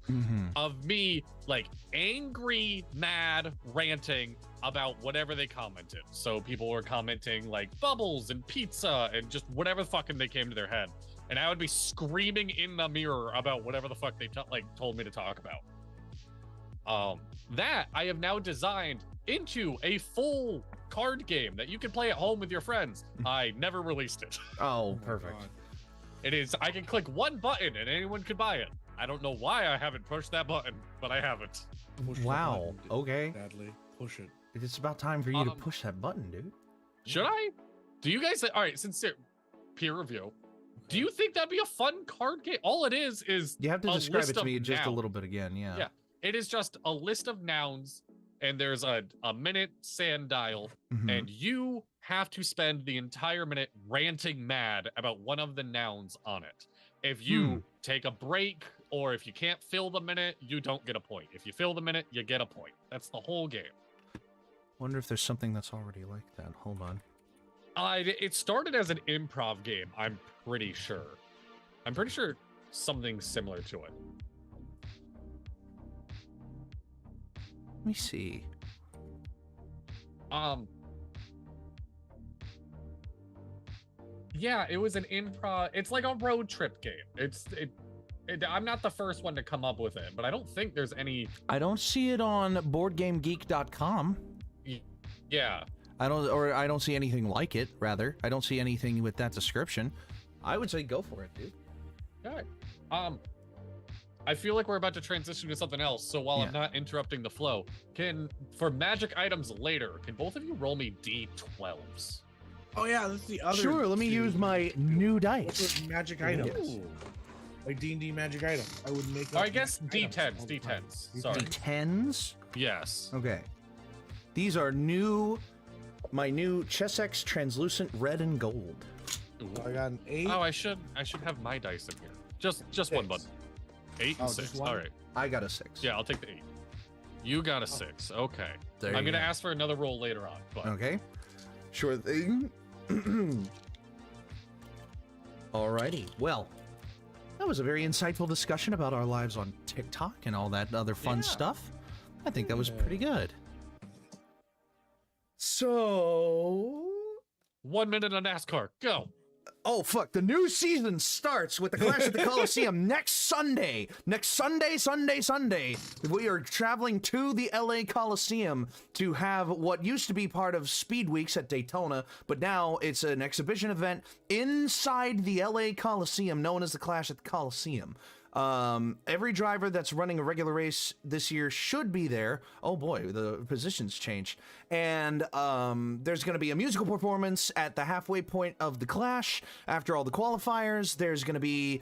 of me like angry, mad, ranting about whatever they commented. So people were commenting like bubbles and pizza and just whatever fucking they came to their head, and I would be screaming in the mirror about whatever the fuck they told me to talk about. That I have now designed into a full card game that you can play at home with your friends. I never released it. Oh, perfect. It is, I can click one button and anyone could buy it. I don't know why I haven't pushed that button, but I haven't. Wow. Okay. Badly. Push it. It's about time for you to push that button, dude. Should I? Do you guys, all right, sincere peer review. Do you think that'd be a fun card game? All it is you have to describe it to me just a little bit again. Yeah. Yeah. It is just a list of nouns, and there's a minute sand dial, and you have to spend the entire minute ranting mad about one of the nouns on it. If you take a break, or if you can't fill the minute, you don't get a point. If you fill the minute, you get a point. That's the whole game. Wonder if there's something that's already like that. Hold on. It started as an improv game, I'm pretty sure. I'm pretty sure something similar to it. Let me see. Yeah, it was an improv. It's like a road trip game. I'm not the first one to come up with it, but I don't think there's any. I don't see it on BoardGameGeek.com. Yeah. I don't see anything like it. Rather, I don't see anything with that description. I would say go for it, dude. All right. I feel like we're about to transition to something else. So while I'm not interrupting the flow, for magic items later, can both of you roll me D12s? Oh yeah, that's the other. Sure. Let me use my new dice. What's with magic items? Like D&D magic item. I would make. Or I guess D10s. D10s. Sorry. D10s. Yes. Okay. These are my new Chessex translucent red and gold. Ooh. I got an 8. Oh, I should have my dice in here. Just one button. 8 and 6. All right. I got a 6. Yeah, I'll take the 8. You got a 6. Okay. I'm gonna ask for another roll later on. But... Okay. Sure thing. Alrighty. Well, That was a very insightful discussion about our lives on TikTok and all that other fun stuff. I think that was pretty good. So... 1 minute on NASCAR, go. Oh, fuck. The new season starts with the Clash at the Coliseum next Sunday. Next Sunday. We are traveling to the LA Coliseum to have what used to be part of Speed Weeks at Daytona, but now it's an exhibition event inside the LA Coliseum known as the Clash at the Coliseum. Every driver that's running a regular race this year should be there. Oh boy, the positions changed. And there's going to be a musical performance at the halfway point of the Clash. After all the qualifiers, there's going to be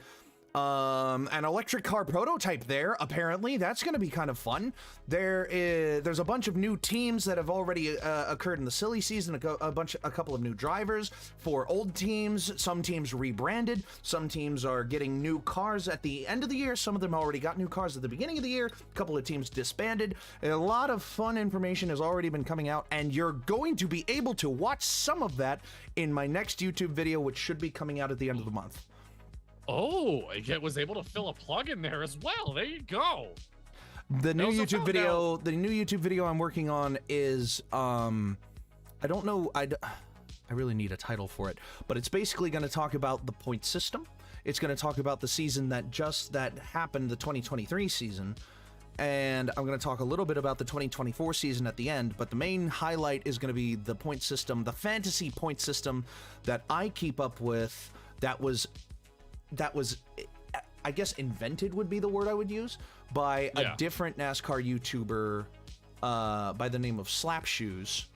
an electric car prototype there. Apparently, that's going to be kind of fun. There's a bunch of new teams that have already occurred in the silly season. A couple of new drivers for old teams. Some teams rebranded. Some teams are getting new cars at the end of the year. Some of them already got new cars at the beginning of the year. A couple of teams disbanded. A lot of fun information has already been coming out, and you're going to be able to watch some of that in my next YouTube video, which should be coming out at the end of the month. Oh, I was able to fill a plug in there as well. There you go. The new YouTube video I'm working on is I don't know, I really need a title for it, but it's basically going to talk about the point system. It's going to talk about the season that happened, the 2023 season, and I'm going to talk a little bit about the 2024 season at the end, but the main highlight is going to be the point system, the fantasy point system that I keep up with. That was, I guess, invented would be the word I would use, by a different NASCAR YouTuber by the name of Slap Shoes.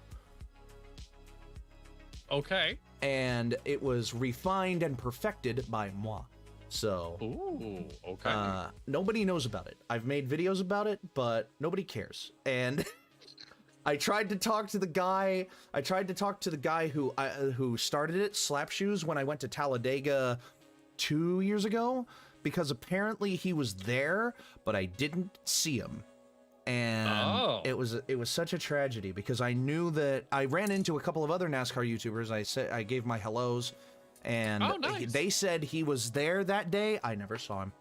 Okay. And it was refined and perfected by moi. So, ooh, okay. Nobody knows about it. I've made videos about it, but nobody cares. And I tried to talk to the guy. Who started it, Slap Shoes, when I went to Talladega 2 years ago, because apparently he was there, but I didn't see him. And it was such a tragedy, because I knew that I ran into a couple of other NASCAR YouTubers. I gave my hellos, and they said he was there that day. I never saw him.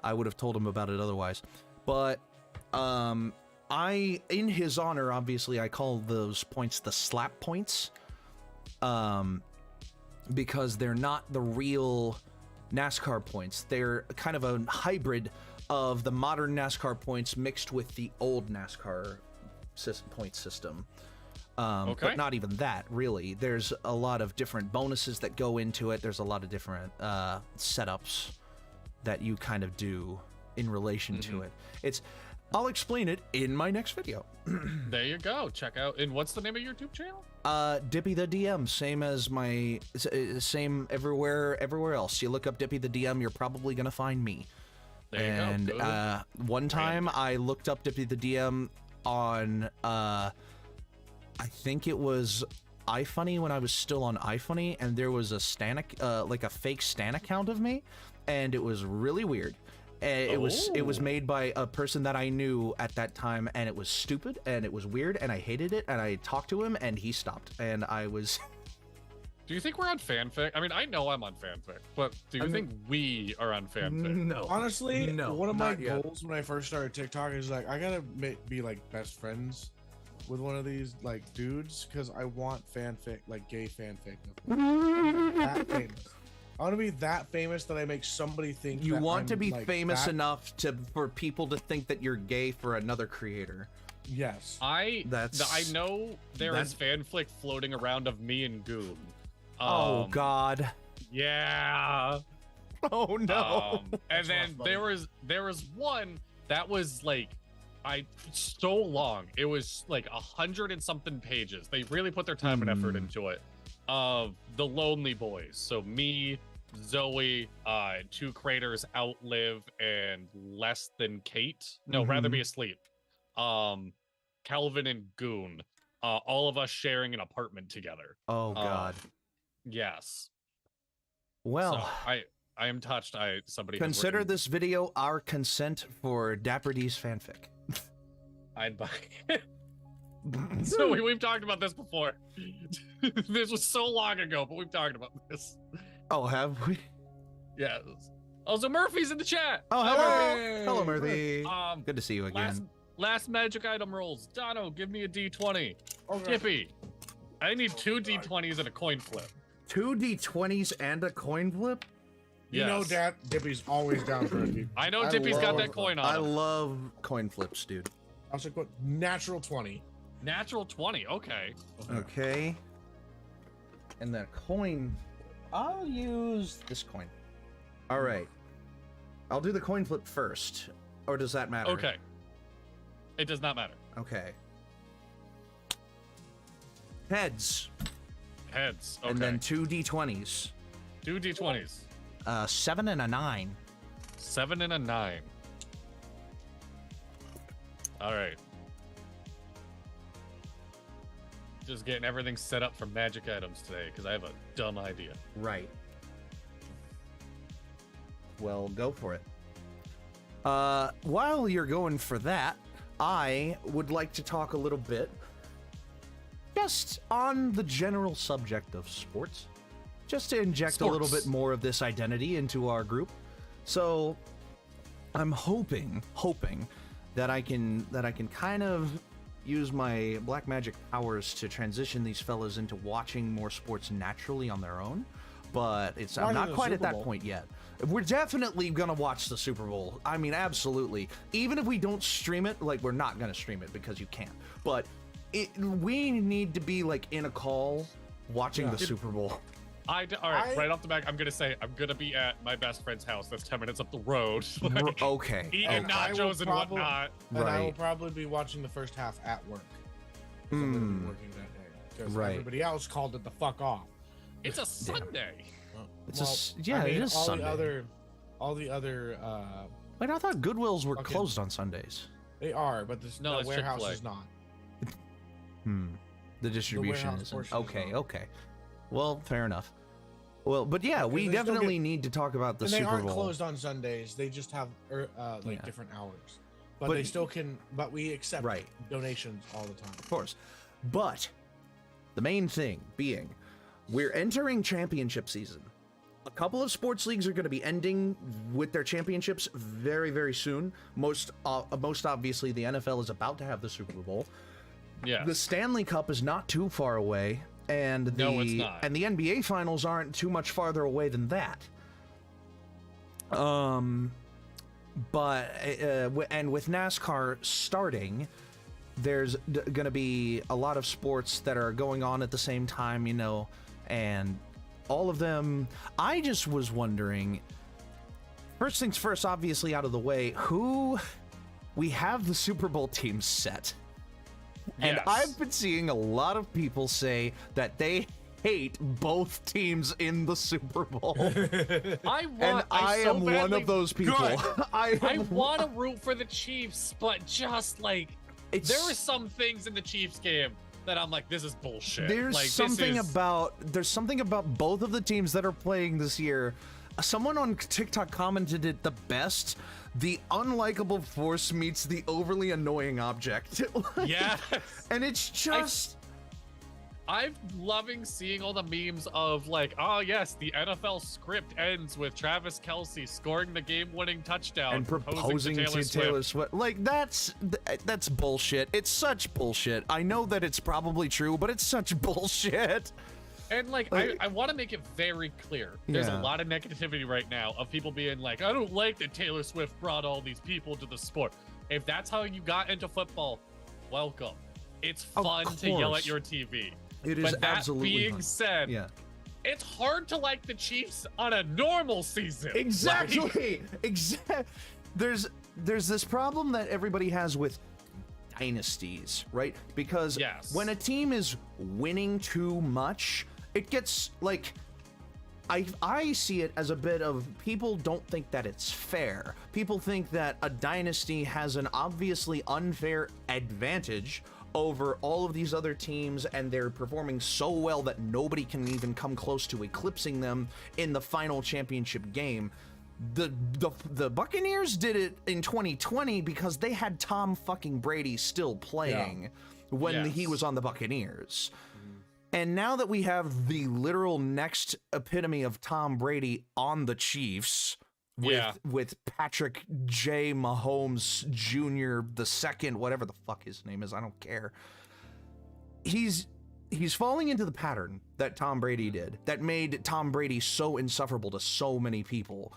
I would have told him about it otherwise. But in his honor, obviously, I call those points the slap points, because they're not the real NASCAR points. They're kind of a hybrid of the modern NASCAR points mixed with the old NASCAR point system. But not even that, really. There's a lot of different bonuses that go into it. There's a lot of different setups that you kind of do in relation to it. I'll explain it in my next video. There you go. Check out. And what's the name of your YouTube channel? Dippy the DM, same as same everywhere else. You look up Dippy the DM, you're probably gonna find me. There you go. One time I looked up Dippy the DM on I think it was iFunny, when I was still on iFunny, and there was a like a fake Stan account of me, and it was really weird. It was made by a person that I knew at that time, and it was stupid, and it was weird, and I hated it, and I talked to him, and he stopped, and I was... Do you think we're on fanfic? I mean, I know I'm on fanfic, but do you think we are on fanfic? No. Honestly, no, one of my goals when I first started TikTok is like, I gotta be like best friends with one of these like dudes, because I want fanfic, like gay fanfic. That famous. I want to be that famous that I make somebody think you that want I'm, to be like, famous enough for people to think that you're gay for another creator. Yes. I know there is fanfic floating around of me and Goon. Oh God. Yeah. Oh no. And then there was one that was like, so long. It was like 100 and something pages. They really put their time and effort into it. Of the Lonely Boys. So me, Zoe, two creators, Outlive, and Less Than Kate. No, Rather Be Asleep. Calvin and Goon. All of us sharing an apartment together. Oh God. Yes. Well, so I am touched. Somebody consider this video our consent for Dapper D's fanfic. I'd buy it. So we've talked about this before. This was so long ago, but we've talked about this. Oh, have we? Yes. Oh, so Murphy's in the chat. Oh, hello. Hey! Hello, Murphy. Um, Good to see you again. last magic item rolls. Dono, give me a D20. Okay. Dippy, I need 2 D20s and a coin flip. 2 D20s and a coin flip? You know, Yes. Dad, Dippy's always down for a D. I know I Dippy's got love- that coin on I him. love coin flips, dude. I was like, what? Natural 20. Natural 20. Okay. Okay. And that coin, I'll use this coin. All right. I'll do the coin flip first. Or does that matter? Okay. It does not matter. Okay. Heads. Heads. Okay. And then 2 D20s. 2 D20s. 7 and a 9. 7 and a 9. All right. Just getting everything set up for magic items today because I have a dumb idea. Right. Well, go for it. While you're going for that, I would like to talk a little bit just on the general subject of sports. Just to inject a little Sports. bit more of this identity into our group. So I'm hoping that I can kind of use my black magic powers to transition these fellas into watching more sports naturally on their own. But I'm Watching not the quite at Super that Bowl. point yet. We're definitely gonna watch the Super Bowl. I mean, absolutely. Even if we don't stream it, like we're not gonna stream it because you can't. But we need to be like in a call watching Yeah. the Super Bowl. All right, right off the back, I'm gonna say I'm gonna be at my best friend's house. That's 10 minutes up the road. Like, Okay. eating And I will nachos and probably- whatnot. And I will Right. probably be watching the first half at work. 'Cause I'm gonna be working that day. Because Right. everybody else called it the fuck off. It's a Sunday. Yeah, it is all Sunday. all the other, Wait, I thought Goodwills were Okay. closed on Sundays. they are, but No, the it's warehouse Chick-fil-A. is not. The distribution warehouse isn't. portion is Okay, not. okay. Well, fair enough. Well, but yeah, we they still definitely get- need to talk about the And they Super aren't Bowl. closed on Sundays. They just have Yeah. different hours. But But- they still can. But we accept Right. donations all the time. Of course. But the main thing being, we're entering championship season. A couple of sports leagues are going to be ending with their championships very, very soon. Most obviously, the NFL is about to have the Super Bowl. Yeah. The Stanley Cup is not too far away, and the No, it's not. and the NBA finals aren't too much farther away than that. But and with NASCAR starting, there's going to be a lot of sports that are going on at the same time, you know, and all of them. I just was wondering, first things first, obviously out of the way, who we have the Super Bowl team set. And Yes. I've been seeing a lot of people say that they hate both teams in the Super Bowl. And I so am one badly- of those people. Good. I want to root for the Chiefs, but just like It's- there are some things in the Chiefs game that I'm like, this is bullshit. There's like, this something is- about both of the teams that are playing this year. Someone on TikTok commented it the best. The unlikable force meets the overly annoying object. Yeah. And it's just I'm loving seeing all the memes of like, oh yes, the NFL script ends with Travis Kelce scoring the game-winning touchdown and proposing to Taylor Swift. Like that's bullshit. It's such bullshit. I know that it's probably true, but it's such bullshit. And like, I want to make it very clear. There's Yeah. a lot of negativity right now of people being like, I don't like that Taylor Swift brought all these people to the sport. If that's how you got into football, welcome. It's Of fun to yell course. at your TV. It is But that absolutely being fun. said, Yeah. it's hard to like the Chiefs on a normal season. Like, Exactly. There's this problem that everybody has with dynasties, right? Because Yes. when a team is winning too much, it gets like I see it as a bit of people don't think that it's fair. People think that a dynasty has an obviously unfair advantage over all of these other teams, and they're performing so well that nobody can even come close to eclipsing them in the final championship game. The Buccaneers did it in 2020 because they had Tom fucking Brady still playing when Yes. he was on the Buccaneers. And now that we have the literal next epitome of Tom Brady on the Chiefs, with Patrick J. Mahomes Jr. the second, whatever the fuck his name is, I don't care. He's falling into the pattern that Tom Brady did, that made Tom Brady so insufferable to so many people.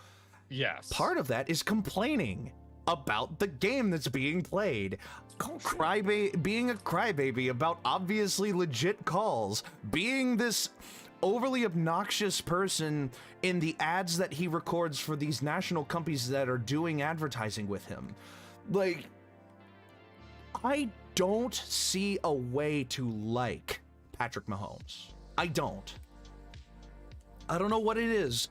Yes. Part of that is complaining about the game that's being played. Being a crybaby about obviously legit calls. Being this overly obnoxious person in the ads that he records for these national companies that are doing advertising with him. Like, I don't see a way to like Patrick Mahomes. I don't know what it is.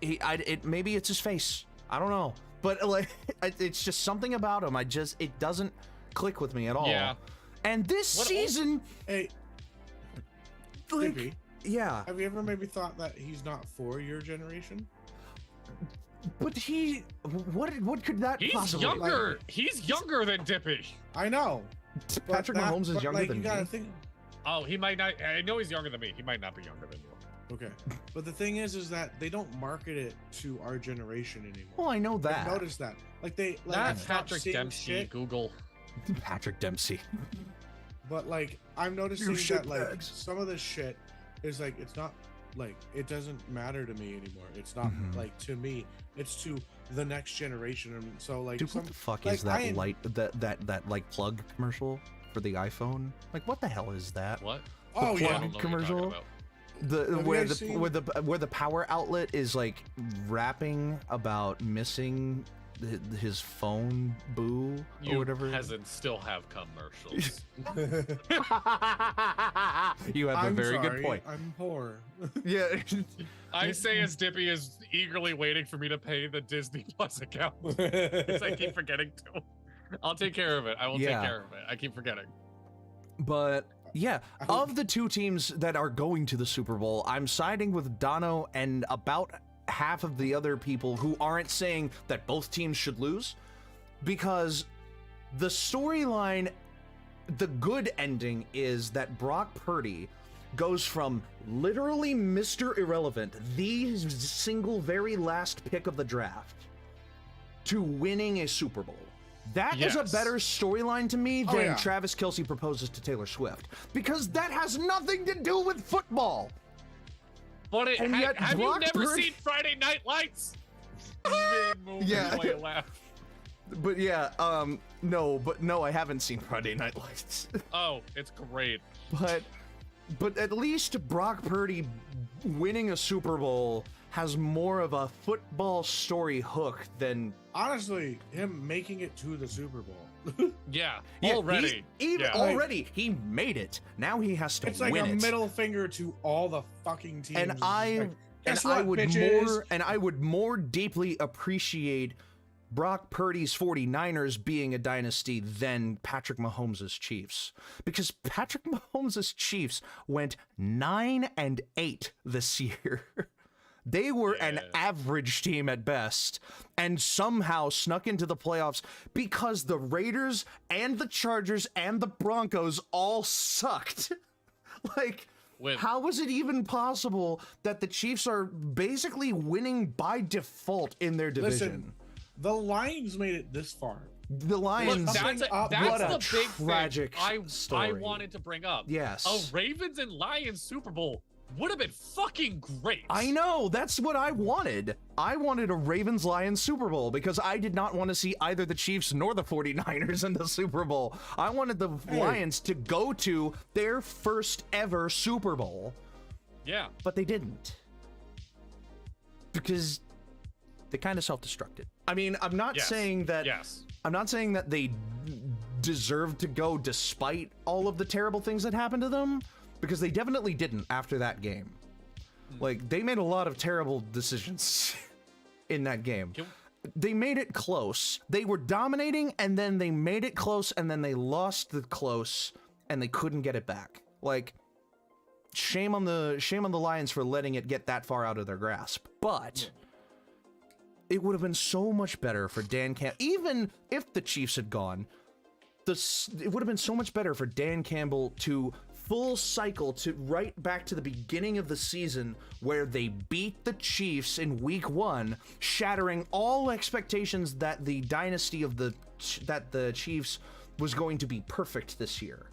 Maybe it's his face. I don't know. But like, it's just something about him. It doesn't click with me at all. Yeah. And this season, hey, like, Dippy, yeah. have you ever maybe thought that he's not for your generation? But what could that He's possibly? younger. He's younger than Dippy. I know. Patrick Mahomes is younger than you me. gotta think. Oh, he might not. I know he's younger than me. He might not be younger than you. Okay, but the thing is that they don't market it to our generation anymore. Well, I know that. I've noticed that. Like they, like Not I've stopped Patrick seeing Dempsey. shit, Google. Patrick Dempsey. but like I'm noticing shit that like bags. some of this shit is like it's not like it doesn't matter to me anymore. It's not like to me. It's to the next generation. And so like, Dude, what the fuck like, is that light? That like plug commercial for the iPhone? Like, what the hell is that? What? Oh I yeah, don't know what you're commercial? talking about. Where the power outlet is like rapping about missing his phone boo or whatever. Peasants still have commercials. You have a very good sorry, point. I'm poor. Yeah. I say as Dippy is eagerly waiting for me to pay the Disney Plus account because I keep forgetting to. I'll take care of it. I will take care of it. I keep forgetting. But yeah, of the two teams that are going to the Super Bowl, I'm siding with Dono and about half of the other people who aren't saying that both teams should lose, because the storyline, the good ending is that Brock Purdy goes from literally Mr. Irrelevant, the single very last pick of the draft, to winning a Super Bowl. That is a better storyline to me than Travis Kelce proposes to Taylor Swift, because that has nothing to do with football. But And yet have you Brock never Purdy- seen Friday Night Lights? Yeah. Why you laugh? But yeah, no, I haven't seen Friday Night Lights. Oh, it's great. But at least Brock Purdy winning a Super Bowl has more of a football story hook than Honestly, him making it to the Super Bowl. Yeah, Yeah, already. already he made it. Now he has to It's like win a it. middle finger to all the fucking teams. And It's like, guess I what, would bitches? more deeply appreciate Brock Purdy's 49ers being a dynasty than Patrick Mahomes' Chiefs, because Patrick Mahomes' Chiefs went 9-8 this year. They were an average team at best, and somehow snuck into the playoffs because the Raiders and the Chargers and the Broncos all sucked. Like, how was it even possible that the Chiefs are basically winning by default in their division? Listen, the Lions made it this far. The Lions. Look, that's what a the big tragic thing story. I wanted to bring up. Yes. A Ravens and Lions Super Bowl would have been fucking great. I know, that's what I wanted. I wanted a Ravens-Lions Super Bowl because I did not want to see either the Chiefs nor the 49ers in the Super Bowl. I wanted the Lions to go to their first ever Super Bowl. Yeah. But they didn't. Because they kind of self-destructed. I mean, I'm not saying that I'm not saying that they deserved to go despite all of the terrible things that happened to them, because they definitely didn't after that game. Like, they made a lot of terrible decisions in that game. They made it close. They were dominating, and then they made it close, and then they lost the close, and they couldn't get it back. Like, shame on the Lions for letting it get that far out of their grasp. But it would have been so much better for Dan Campbell. Even if the Chiefs had gone, it would have been so much better for Dan Campbell to full cycle to right back to the beginning of the season where they beat the Chiefs in week 1, shattering all expectations that the dynasty of the Chiefs was going to be perfect this year.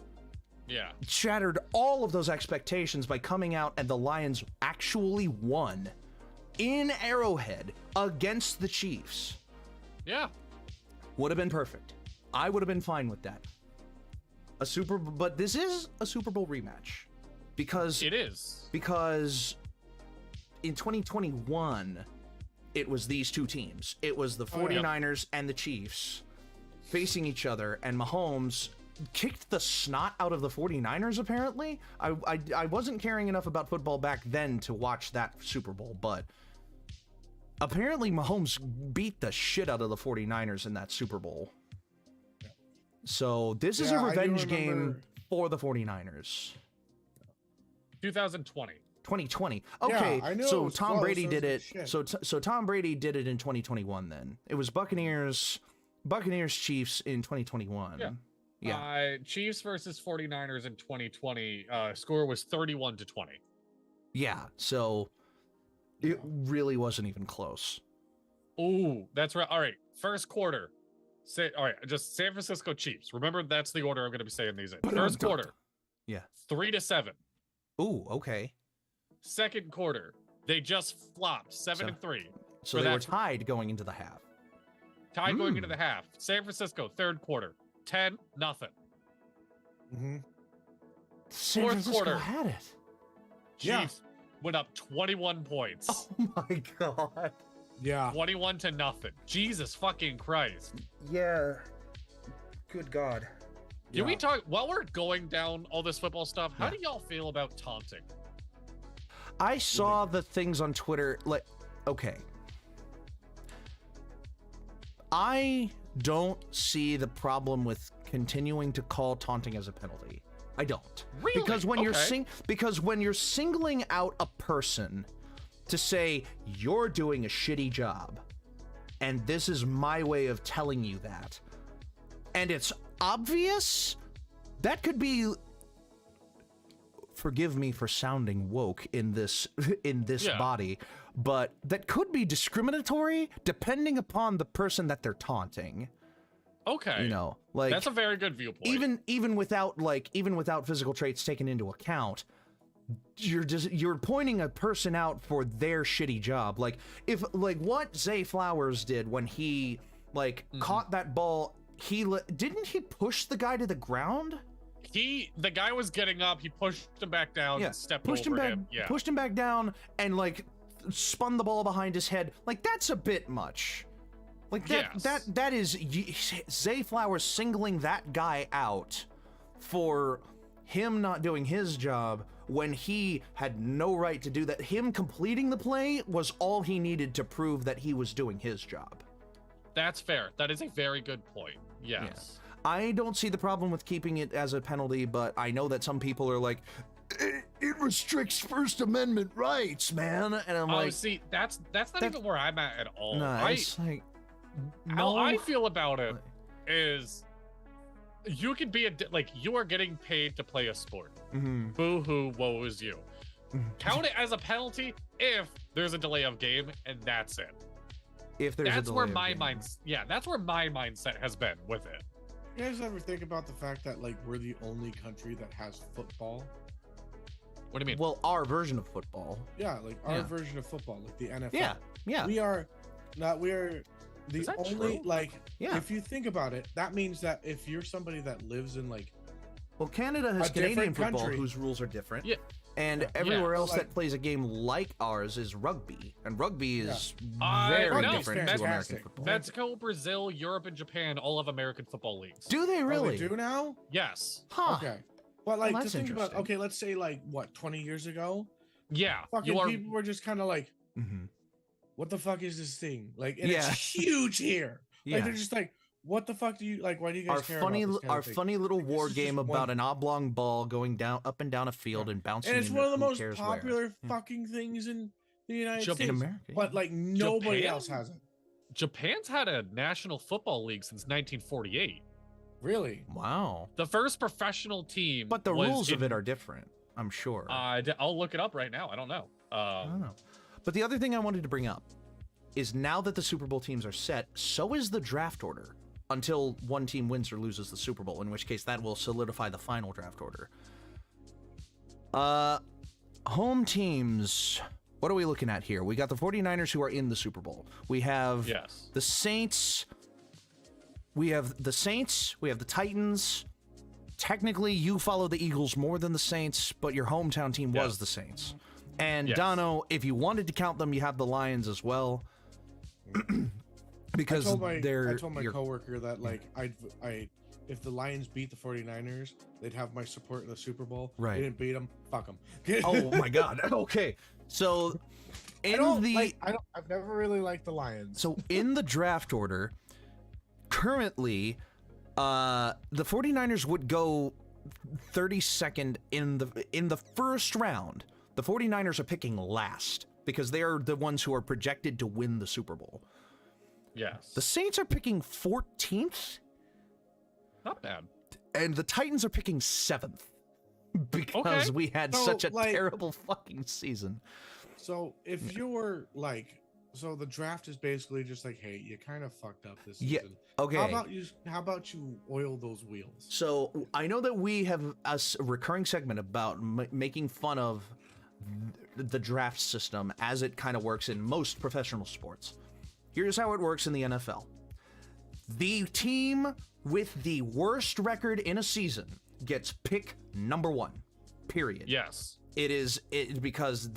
Yeah. Shattered all of those expectations by coming out, and the Lions actually won in Arrowhead against the Chiefs. Yeah. Would have been perfect. I would have been fine with that. But this is a Super Bowl rematch because it is. Because in 2021, it was these two teams. It was the 49ers and the Chiefs facing each other, and Mahomes kicked the snot out of the 49ers, apparently. I wasn't caring enough about football back then to watch that Super Bowl, but apparently Mahomes beat the shit out of the 49ers in that Super Bowl. So this is a revenge game for the 49ers. 2020. 2020. Okay, yeah, I know so Tom Brady did it. Shit. So Tom Brady did it in 2021 then. It was Buccaneers Chiefs in 2021. Yeah. Chiefs versus 49ers in 2020. Score was 31-20. Yeah, so it really wasn't even close. Ooh, that's right. All right, first quarter. All right, just San Francisco Chiefs. Remember, that's the order I'm going to be saying these in. First quarter. Yeah. 3-7. Ooh, okay. Second quarter, they just flopped 7-3. So they were tied going into the half. Tied going into the half. San Francisco, third quarter, 10-0. Mm-hmm. San Fourth Francisco quarter had it. Chiefs went up 21 points. Oh my god. Yeah. 21-0. Jesus fucking Christ. Yeah. Good God. Can we talk while we're going down all this football stuff? How do y'all feel about taunting? I saw the things on Twitter. Like, okay. I don't see the problem with continuing to call taunting as a penalty. I don't. Really? Because when you're singling out a person to say you're doing a shitty job, and this is my way of telling you that, and it's obvious, that could be, forgive me for sounding woke in this body, but that could be discriminatory depending upon the person that they're taunting. Okay. You know, like, that's a very good viewpoint. Even without physical traits taken into account, you're pointing a person out for their shitty job. Like, if what Zay Flowers did when he caught that ball, didn't he push the guy to the ground? The guy was getting up, he pushed him back down and stepped over him. Yeah. Pushed him back down and spun the ball behind his head. Like, that's a bit much. Like, that is Zay Flowers singling that guy out for him not doing his job when he had no right to do that. Him completing the play was all he needed to prove that he was doing his job. That's fair. That is a very good point. Yes. Yeah. I don't see the problem with keeping it as a penalty, but I know that some people are like, it restricts First Amendment rights, man. And I'm like, see, that's not even where I'm at all. No, it's like, how I feel about it is, you could be you are getting paid to play a sport. Mm-hmm. Boo hoo, woe is you. Count it as a penalty if there's a delay of game, and that's it. If there's that's where my that's where my mindset has been with it. You guys ever think about the fact that we're the only country that has football? What do you mean? Well, our version of football. Yeah, our version of football, the NFL. Yeah. We are the only true? If you think about it, that means that if you're somebody that lives in well, Canada has Canadian football country, whose rules are different. Yeah. And everywhere else that plays a game like ours is rugby. And rugby is very different to American football. Mexico, Brazil, Europe, and Japan all have American football leagues. Do they really? Oh, they do now? Yes. Huh. Okay. But that's to think about, interesting. let's say 20 years ago? Yeah. People were just kind of what the fuck is this thing? And it's huge here. They're just what the fuck do you why do you guys care about this kind of thing? Funny little war game about an oblong ball going up and down a field and bouncing. And it's one of the most popular fucking things in the United States. America, but nobody else has it. Japan's had a national football league since 1948. Really? Wow. The first professional team. But the was rules of in- it are different, I'm sure. I'll look it up right now. I don't know. I don't know. But the other thing I wanted to bring up is now that the Super Bowl teams are set, so is the draft order until one team wins or loses the Super Bowl, in which case that will solidify the final draft order. Home teams. What are we looking at here? We got the 49ers who are in the Super Bowl. We have the Saints. We have the Saints. We have the Titans. Technically, you follow the Eagles more than the Saints, but your hometown team was the Saints. And Dono, if you wanted to count them, you have the Lions as well. Because I told my coworker that like if the Lions beat the 49ers, they'd have my support in the Super Bowl. Right. They didn't beat them. Fuck them. Oh my God. Okay. So I've never really liked the Lions. So in the draft order, currently, the 49ers would go 32nd in the first round. The 49ers are picking last because they are the ones who are projected to win the Super Bowl. Yes. The Saints are picking 14th. Not bad. And the Titans are picking 7th because we had such a terrible fucking season. So if you're like, so the draft is basically just like, hey, you kind of fucked up this season. Yeah. Okay. How about you oil those wheels? So I know that we have a recurring segment about making fun of the draft system as it kind of works in most professional sports. Here's how it works in the NFL. The team with the worst record in a season gets pick number 1. Period. Yes. Because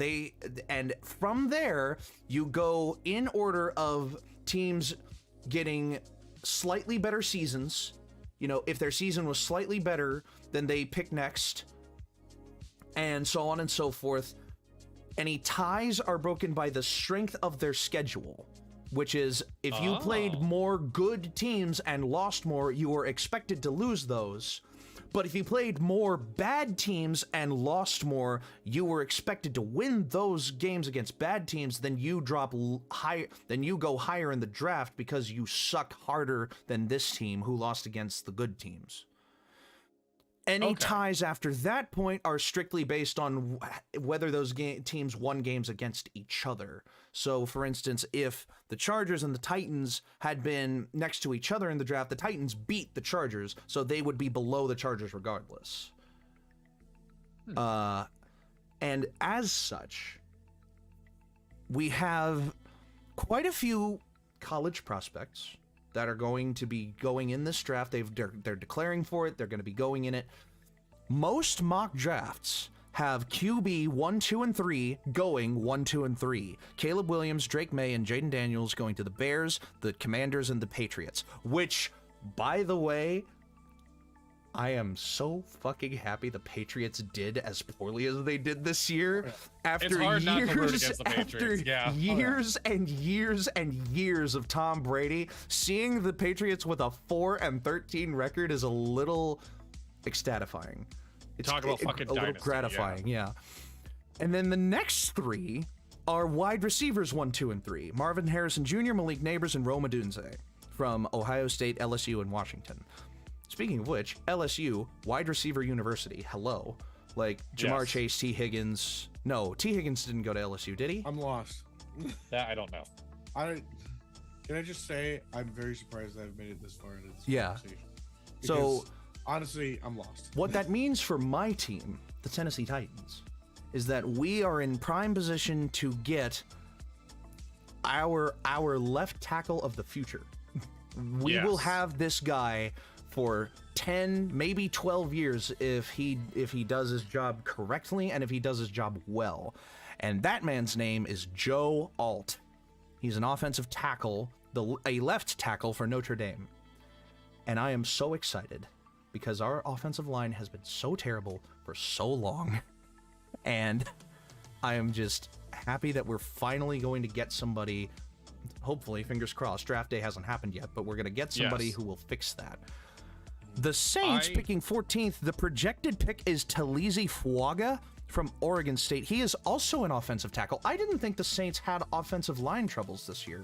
and from there you go in order of teams getting slightly better seasons. You know, if their season was slightly better, then they pick next, and so on and so forth. Any ties are broken by the strength of their schedule, which is if you played more good teams and lost more, you were expected to lose those. But if you played more bad teams and lost more, you were expected to win those games against bad teams. Then you drop high. Then you go higher in the draft because you suck harder than this team who lost against the good teams. Any ties after that point are strictly based on whether those teams won games against each other. So, for instance, if the Chargers and the Titans had been next to each other in the draft, the Titans beat the Chargers, so they would be below the Chargers regardless. And as such, we have quite a few college prospects that are going to be going in this draft. They're declaring for it. They're going to be going in it. Most mock drafts have QB 1, 2, and 3 going 1, 2, and 3. Caleb Williams, Drake May, and Jaden Daniels going to the Bears, the Commanders, and the Patriots. Which, by the way, I am so fucking happy the Patriots did as poorly as they did this year. After it's hard years, not to root against the Patriots. Years and years and years of Tom Brady, seeing the Patriots with a 4-13 record is a little ecstatifying. It's talk about fucking a little dynasty, gratifying, yeah. And then the next 3 are wide receivers 1, 2, and 3. Marvin Harrison Jr., Malik Neighbors, and Rome Odunze from Ohio State, LSU, and Washington. Speaking of which, LSU, wide receiver university, hello. Like, Jamar Chase, T. Higgins. No, T. Higgins didn't go to LSU, did he? I'm lost. That I don't know. Can I just say, I'm very surprised I've made it this far into this conversation. So, honestly, I'm lost. What that means for my team, the Tennessee Titans, is that we are in prime position to get our left tackle of the future. We will have this guy for 10, maybe 12 years if he does his job correctly and if he does his job well. And that man's name is Joe Alt. He's an offensive tackle, a left tackle for Notre Dame. And I am so excited because our offensive line has been so terrible for so long. And I am just happy that we're finally going to get somebody, hopefully, fingers crossed, draft day hasn't happened yet, but we're going to get somebody who will fix that. The Saints picking 14th. The projected pick is Talizi Fuaga from Oregon State. He is also an offensive tackle. I didn't think the Saints had offensive line troubles this year.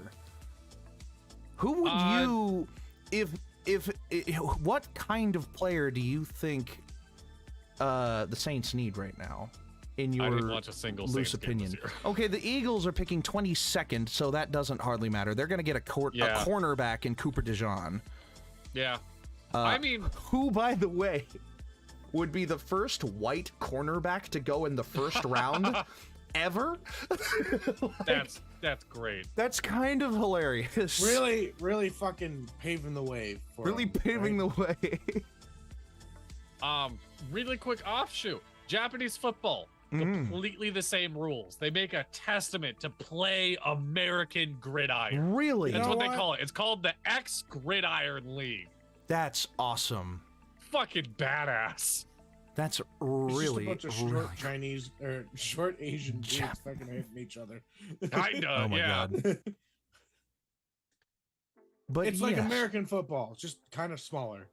Who would you, if what kind of player do you think the Saints need right now? In your I didn't watch a single loose Saints game this opinion. year. Okay, the Eagles are picking 22nd, so that doesn't hardly matter. They're going to get a cornerback in Cooper DeJean. Yeah. I mean, who, by the way, would be the first white cornerback to go in the first round ever? that's great. That's kind of hilarious. Really fucking paving the way for really him, paving the way. Really quick offshoot. Japanese football. Completely the same rules. They make a testament to play American gridiron. Really? That's what they call it. It's called the X Gridiron League. That's awesome. Fucking badass. That's It's really, just a bunch of short Chinese or short Asian dudes fucking hitting each other. Kinda, oh my god. But it's like American football, just kind of smaller.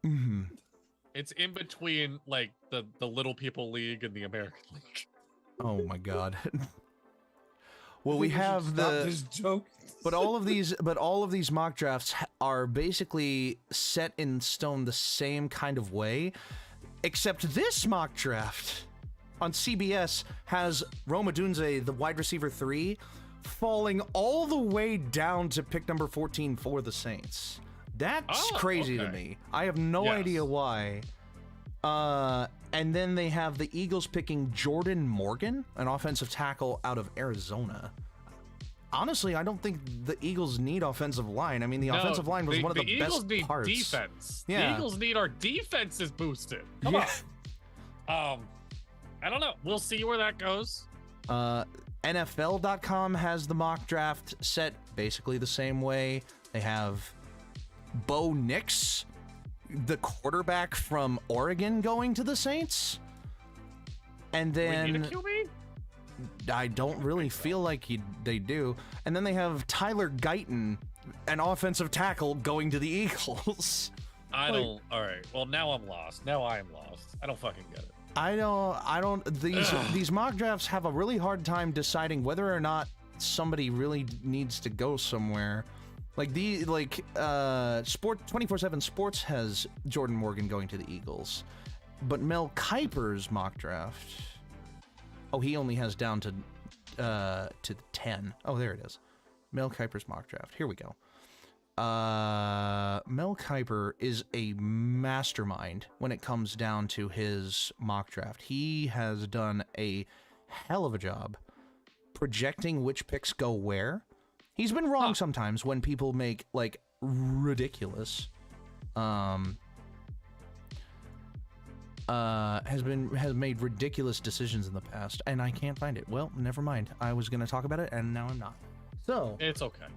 Mm-hmm. It's in between like the Little People League and the American League. Oh my god. Well, we have this joke. but all of these mock drafts are basically set in stone the same kind of way, except this mock draft on CBS has Rome Odunze, the wide receiver 3, falling all the way down to pick number 14 for the Saints. That's crazy to me. I have no idea why. And then they have the Eagles picking Jordan Morgan, an offensive tackle out of Arizona. Honestly, I don't think the Eagles need offensive line. I mean, the offensive line was one of the best need parts. Defense. Yeah. The Eagles need our defenses boosted. Come on. I don't know. We'll see where that goes. NFL.com has the mock draft set basically the same way. They have Bo Nix, the quarterback from Oregon, going to the Saints. And then we need a QB? I don't really feel like they do. And then they have Tyler Guyton, an offensive tackle, going to the Eagles. I don't. All right. Well, now I'm lost. Now I am lost. I don't fucking get it. I don't. These mock drafts have a really hard time deciding whether or not somebody really needs to go somewhere. Like Sport 24/7 Sports has Jordan Morgan going to the Eagles, but Mel Kiper's mock draft. Oh, he only has down to 10. Oh, there it is. Mel Kiper's mock draft. Here we go. Mel Kiper is a mastermind when it comes down to his mock draft. He has done a hell of a job projecting which picks go where. He's been wrong sometimes when people make like ridiculous has made ridiculous decisions in the past, and I can't find it. Well, never mind. I was gonna talk about it and now I'm not. So it's okay.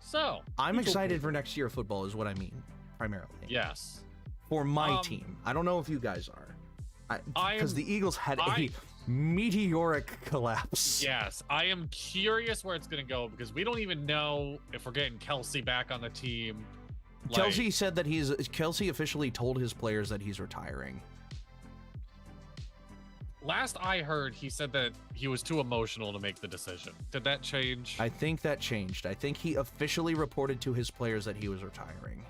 So I'm excited for next year of football is what I mean, primarily. Yes. For my team. I don't know if you guys are. Because the Eagles had a meteoric collapse. Yes, I am curious where it's going to go because we don't even know if we're getting Kelsey back on the team. Kelsey said that Kelsey officially told his players that he's retiring. Last I heard, he said that he was too emotional to make the decision. Did that change? I think that changed. I think he officially reported to his players that he was retiring.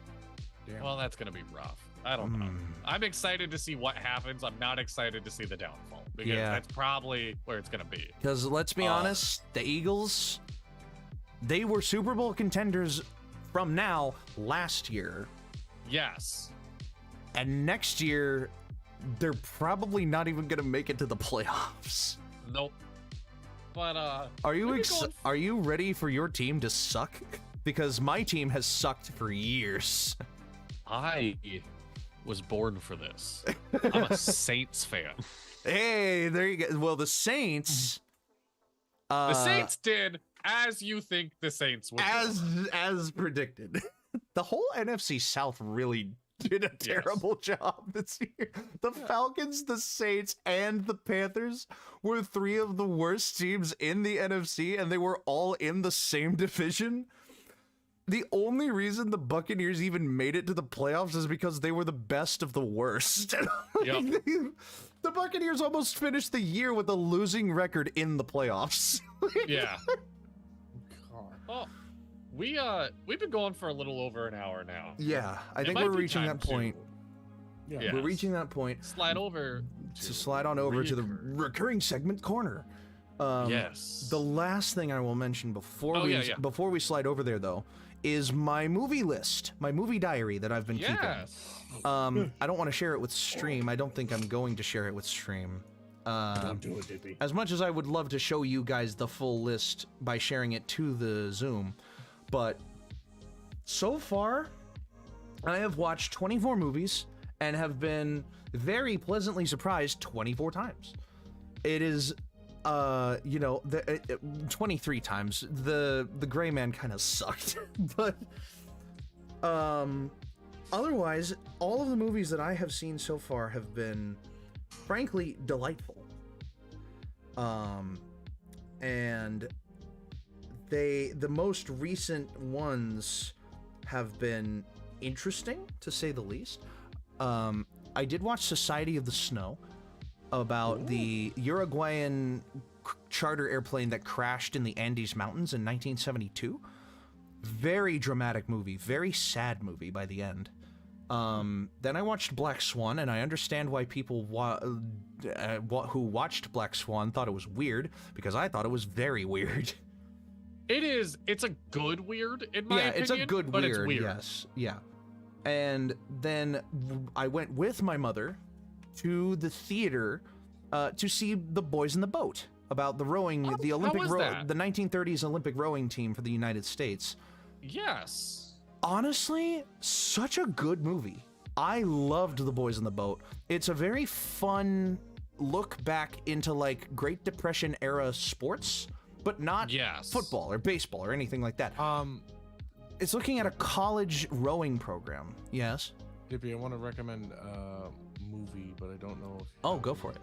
Damn. Well, that's going to be rough. I don't know. I'm excited to see what happens. I'm not excited to see the downfall because that's probably where it's going to be. Because let's be honest, the Eagles, they were Super Bowl contenders from last year. Yes. And next year, they're probably not even going to make it to the playoffs. Nope. But are you ready for your team to suck? Because my team has sucked for years. I was born for this. I'm a Saints fan. Hey, there you go. Well, the Saints did as you think the Saints would. As predicted. The whole NFC South really did a terrible job this year. The Falcons, the Saints, and the Panthers were 3 of the worst teams in the NFC, and they were all in the same division. The only reason the Buccaneers even made it to the playoffs is because they were the best of the worst. Yep. The Buccaneers almost finished the year with a losing record in the playoffs. Yeah. God. Oh, we've been going for a little over an hour now. Yeah, I It think might we're be reaching time that point. Yeah. Yeah. We're reaching that point. Slide over. To slide on over to the reoccurring. recurring segment corner. Yes. The last thing I will mention before Oh, yeah. before we slide over there, though, is my movie list, my movie diary that I've been keeping. Yes. I don't want to share it with stream. I don't think I'm going to share it with stream. Don't do it, Dippy. As much as I would love to show you guys the full list by sharing it to the Zoom, but so far, I have watched 24 movies and have been very pleasantly surprised 24 times. It is, 23 times. The Gray Man kind of sucked, but otherwise, all of the movies that I have seen so far have been, frankly, delightful. And the most recent ones have been interesting, to say the least. I did watch Society of the Snow, about the Uruguayan charter airplane that crashed in the Andes Mountains in 1972. Very dramatic movie, very sad movie by the end. Then I watched Black Swan, and I understand why people who watched Black Swan thought it was weird, because I thought it was very weird. It's a good weird, in my opinion. It's a good but weird, it's weird. yes. Yeah. And then I went with my mother to the theater to see The Boys in the Boat, about the rowing, the Olympic was that? the 1930s Olympic rowing team for the United States. Yes. Honestly, such a good movie. I loved The Boys in the Boat. It's a very fun look back into like Great Depression era sports, but not football or baseball or anything like that. It's looking at a college rowing program. Yes. Dippy, I want to recommend a movie, but I don't know if. Oh, go for it.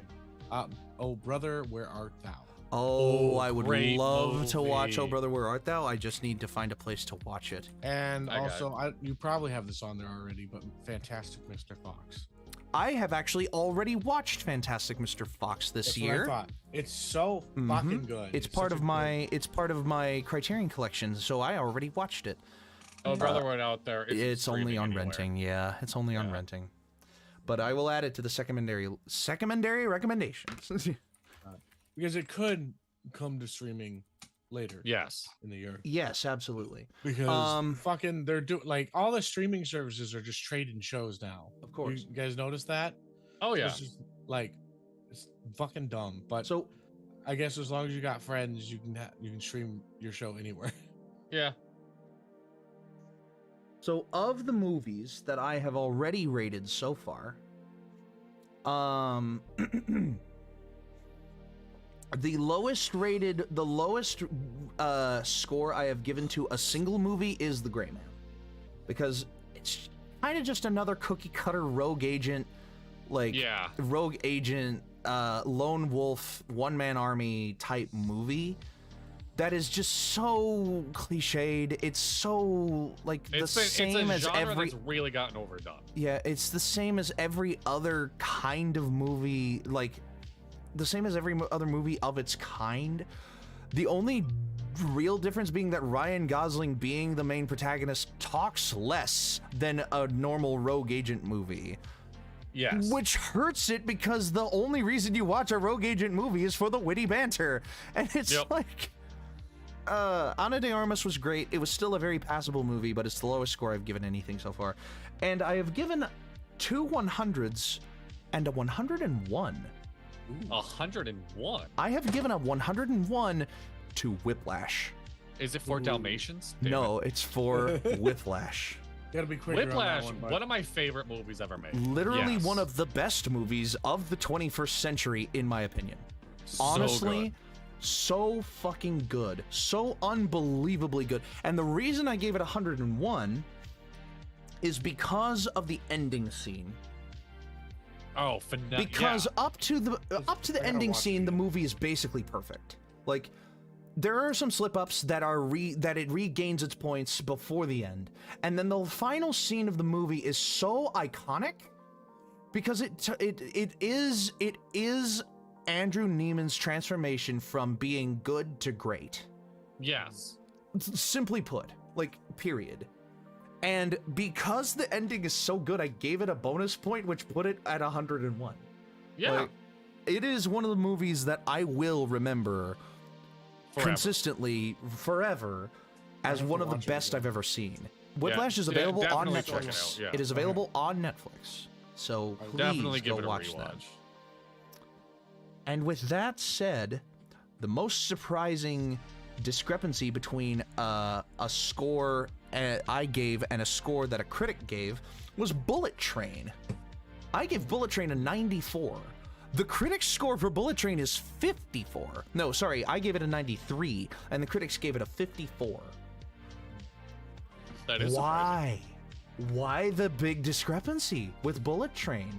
Oh, Brother, Where Art Thou? Oh, I would great love to watch Oh movie. Brother, Where Art Thou? I just need to find a place to watch it. And I got also, you probably have this on there already, but Fantastic Mr. Fox. I have actually already watched Fantastic Mr. Fox this That's what I year. thought. It's so fucking good. It's part such of a my Criterion collection, so I already watched it. Oh, brother, went out there. It's only on anywhere. renting. Yeah, it's only on renting. But I will add it to the secondary recommendations. because it could come to streaming later. Yes. In the year. Yes, absolutely. Because fucking they're doing like all the streaming services are just trading shows now. Of course. You guys notice that? Oh yeah. It's just like it's fucking dumb. But So I guess as long as you got friends, you can stream your show anywhere. Yeah. So of the movies that I have already rated so far, the lowest score I have given to a single movie is The Gray Man, because it's kind of just another cookie cutter rogue agent, lone wolf, one man army type movie. That is just so cliched. It's so like It's same a as genre every. that's really gotten overdone. Yeah, it's the same as every other kind of movie. Like the same as every other movie of its kind. The only real difference being that Ryan Gosling, being the main protagonist, talks less than a normal rogue agent movie. Yes. Which hurts it, because the only reason you watch a rogue agent movie is for the witty banter. And it's like... Ana de Armas was great. It was still a very passable movie, but it's the lowest score I've given anything so far. And I have given 2 100s and a 101. 101. I have given a 101 to Whiplash. Is it for Dalmatians? No, it's for Whiplash. You gotta be quicker Whiplash, on that one of my favorite movies ever made. Literally Yes. one of the best movies of the 21st century, in my opinion. So Honestly, good. so fucking good. So unbelievably good. And the reason I gave it 101 is because of the ending scene. Oh, phenomenal. Because up to the gotta ending watch scene, it. the movie is basically perfect. Like, there are some slip-ups that it regains its points before the end, and then the final scene of the movie is so iconic because it is Andrew Neiman's transformation from being good to great. Yes. Simply put, like, period. And because the ending is so good, I gave it a bonus point, which put it at 101. Yeah. Like, it is one of the movies that I will remember consistently forever as one of the best I've ever seen. Whiplash is available on Netflix. It is available on Netflix. So please go watch that. And with that said, the most surprising discrepancy between a score I gave and a score that a critic gave was Bullet Train. I gave Bullet Train a 94. The critic's score for Bullet Train is 54. No, sorry, I gave it a 93, and the critics gave it a 54. That is Why? Why the big discrepancy with Bullet Train?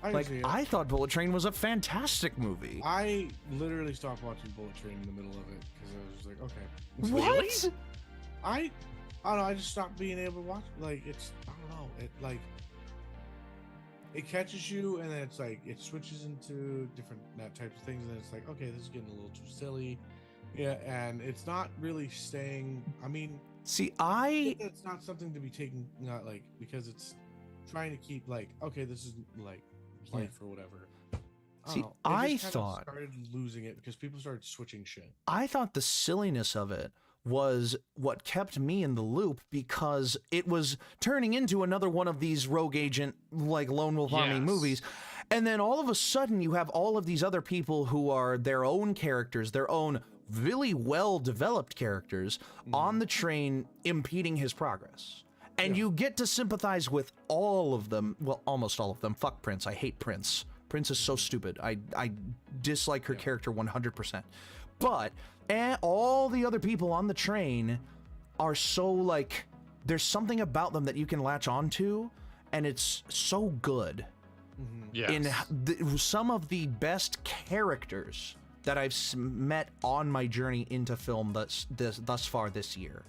I thought Bullet Train was a fantastic movie. I literally stopped watching Bullet Train in the middle of it because I was just like, okay. What? I don't know. I just stopped being able to watch. Like, it's, I don't know. It like, it catches you, and then it's like it switches into different types of things, and it's like, okay, this is getting a little too silly. Yeah, and it's not really staying. I mean, see, it's not something to be taken, not like, because it's trying to keep like, okay, this is like life or whatever. I thought started losing it because people started switching shit. I thought the silliness of it was what kept me in the loop, because it was turning into another one of these rogue agent, like Lone Wolf Army movies. And then all of a sudden you have all of these other people who are their own characters, their own really well-developed characters on the train impeding his progress. And you get to sympathize with all of them. Well, almost all of them. Fuck Prince. I hate Prince. Prince is so stupid. I dislike her character 100%. But all the other people on the train are so, like, there's something about them that you can latch onto, and it's so good. In some of the best characters that I've met on my journey into film thus far this year.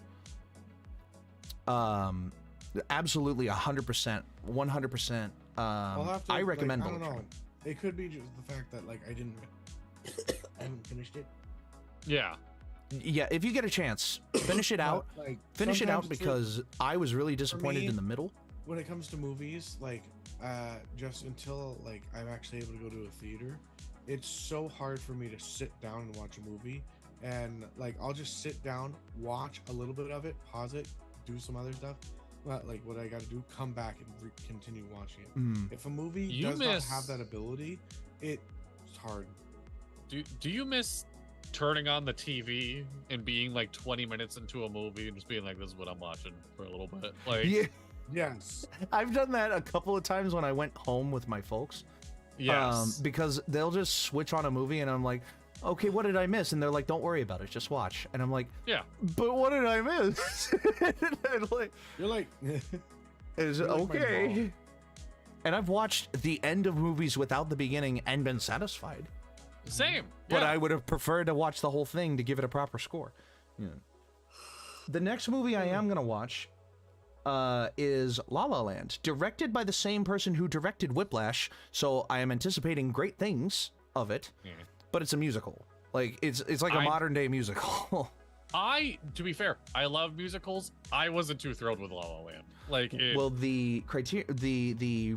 Absolutely 100%, 100%. I recommend Bullet Train. It could be just the fact that, like, I haven't finished it. Yeah, if you get a chance, finish it out. Like, finish it out, because I was really disappointed in the middle. When it comes to movies, like, just until, like, I'm actually able to go to a theater, it's so hard for me to sit down and watch a movie. And, like, I'll just sit down, watch a little bit of it, pause it, do some other stuff. But, like, what I got to do, come back and continue watching it. If a movie does not have that ability, it's hard. Do you miss turning on the TV and being like 20 minutes into a movie and just being like, this is what I'm watching for a little bit? Like, yes, I've done that a couple of times when I went home with my folks. Because they'll just switch on a movie and I'm like, okay, what did I miss? And they're like, don't worry about it, just watch. And I'm like, yeah, but what did I miss? And like, you're like, is it okay? And I've watched the end of movies without the beginning and been satisfied. Same. But I would have preferred to watch the whole thing to give it a proper score. The next movie I am going to watch is La La Land, directed by the same person who directed Whiplash, so I am anticipating great things of it. But it's a musical. Like, it's like a modern day musical. To be fair, I love musicals. I wasn't too thrilled with La La Land. Like, well, the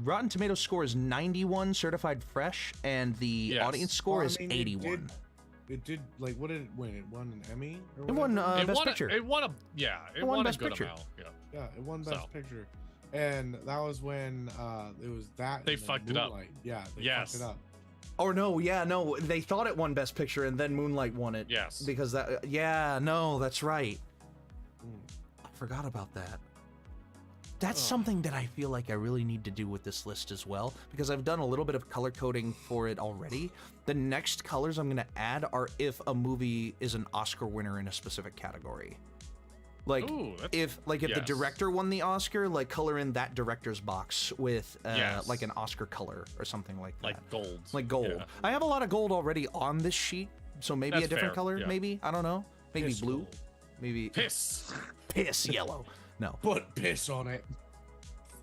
Rotten Tomatoes score is 91 certified fresh, and the audience score is 81. It did, like, what did it win? It won an Emmy? It won Best Picture. It won Best Picture. Amount. Yeah, it won Best Picture. And that was when it was that. They fucked it up. Yeah, they fucked it up. Or no, they thought it won Best Picture, and then Moonlight won it. Yes. Because that's right. I forgot about that. That's something that I feel like I really need to do with this list as well, because I've done a little bit of color coding for it already. The next colors I'm going to add are if a movie is an Oscar winner in a specific category. Like, if the director won the Oscar, like, color in that director's box with like an Oscar color or something like that. Like gold. Like gold. Yeah. I have a lot of gold already on this sheet, so maybe a different color. Maybe, I don't know. Maybe piss blue. Gold. Maybe piss. Piss yellow. No. Put piss on it.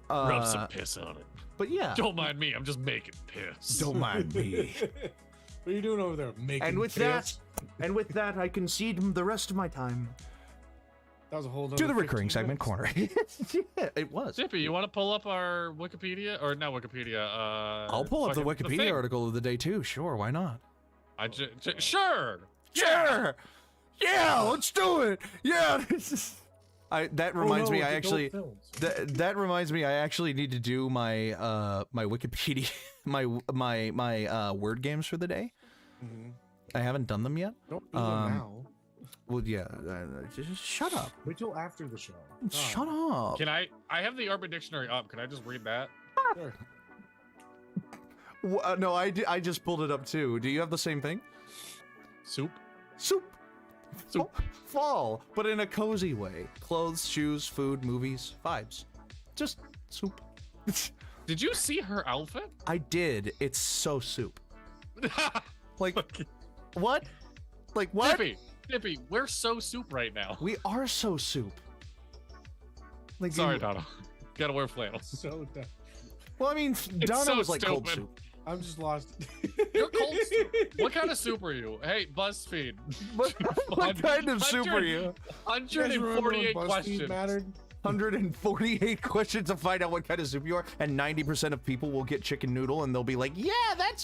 Rub some piss on it. But yeah. Don't mind me. I'm just making piss. Don't mind me. What are you doing over there? Making and with piss? that, I concede the rest of my time. That was a whole To the nother recurring 15 segment minutes. corner. Yeah, it was. Zippy, you want to pull up our Wikipedia or not Wikipedia? I'll pull up the fucking- Wikipedia thing. article of the day too. Sure, why not? Sure. Sure. Yeah, let's do it. Yeah. That reminds me. I actually. That reminds me. I actually need to do my my Wikipedia, my word games for the day. I haven't done them yet. Don't do them now. Well, yeah. Just shut up. Wait till after the show. Shut up. Can I have the Urban Dictionary up. Can I just read that? Sure. No, I just pulled it up too. Do you have the same thing? Soup. Soup. Soup. Fall, but in a cozy way. Clothes, shoes, food, movies, vibes. Just soup. Did you see her outfit? I did. It's so soup. Like, what? Like, what? Dippy, we're so soup right now. We are so soup. Like, Sorry, Dono. Gotta wear flannels. So dumb. Well, I mean, Dono so was like cold stupid. soup. I'm just lost. You're cold soup. What kind of soup are you? Hey, BuzzFeed. What kind of soup are you? 148 questions. Mattered? 148 questions to find out what kind of soup you are, and 90% of people will get chicken noodle, and they'll be like, yeah, that's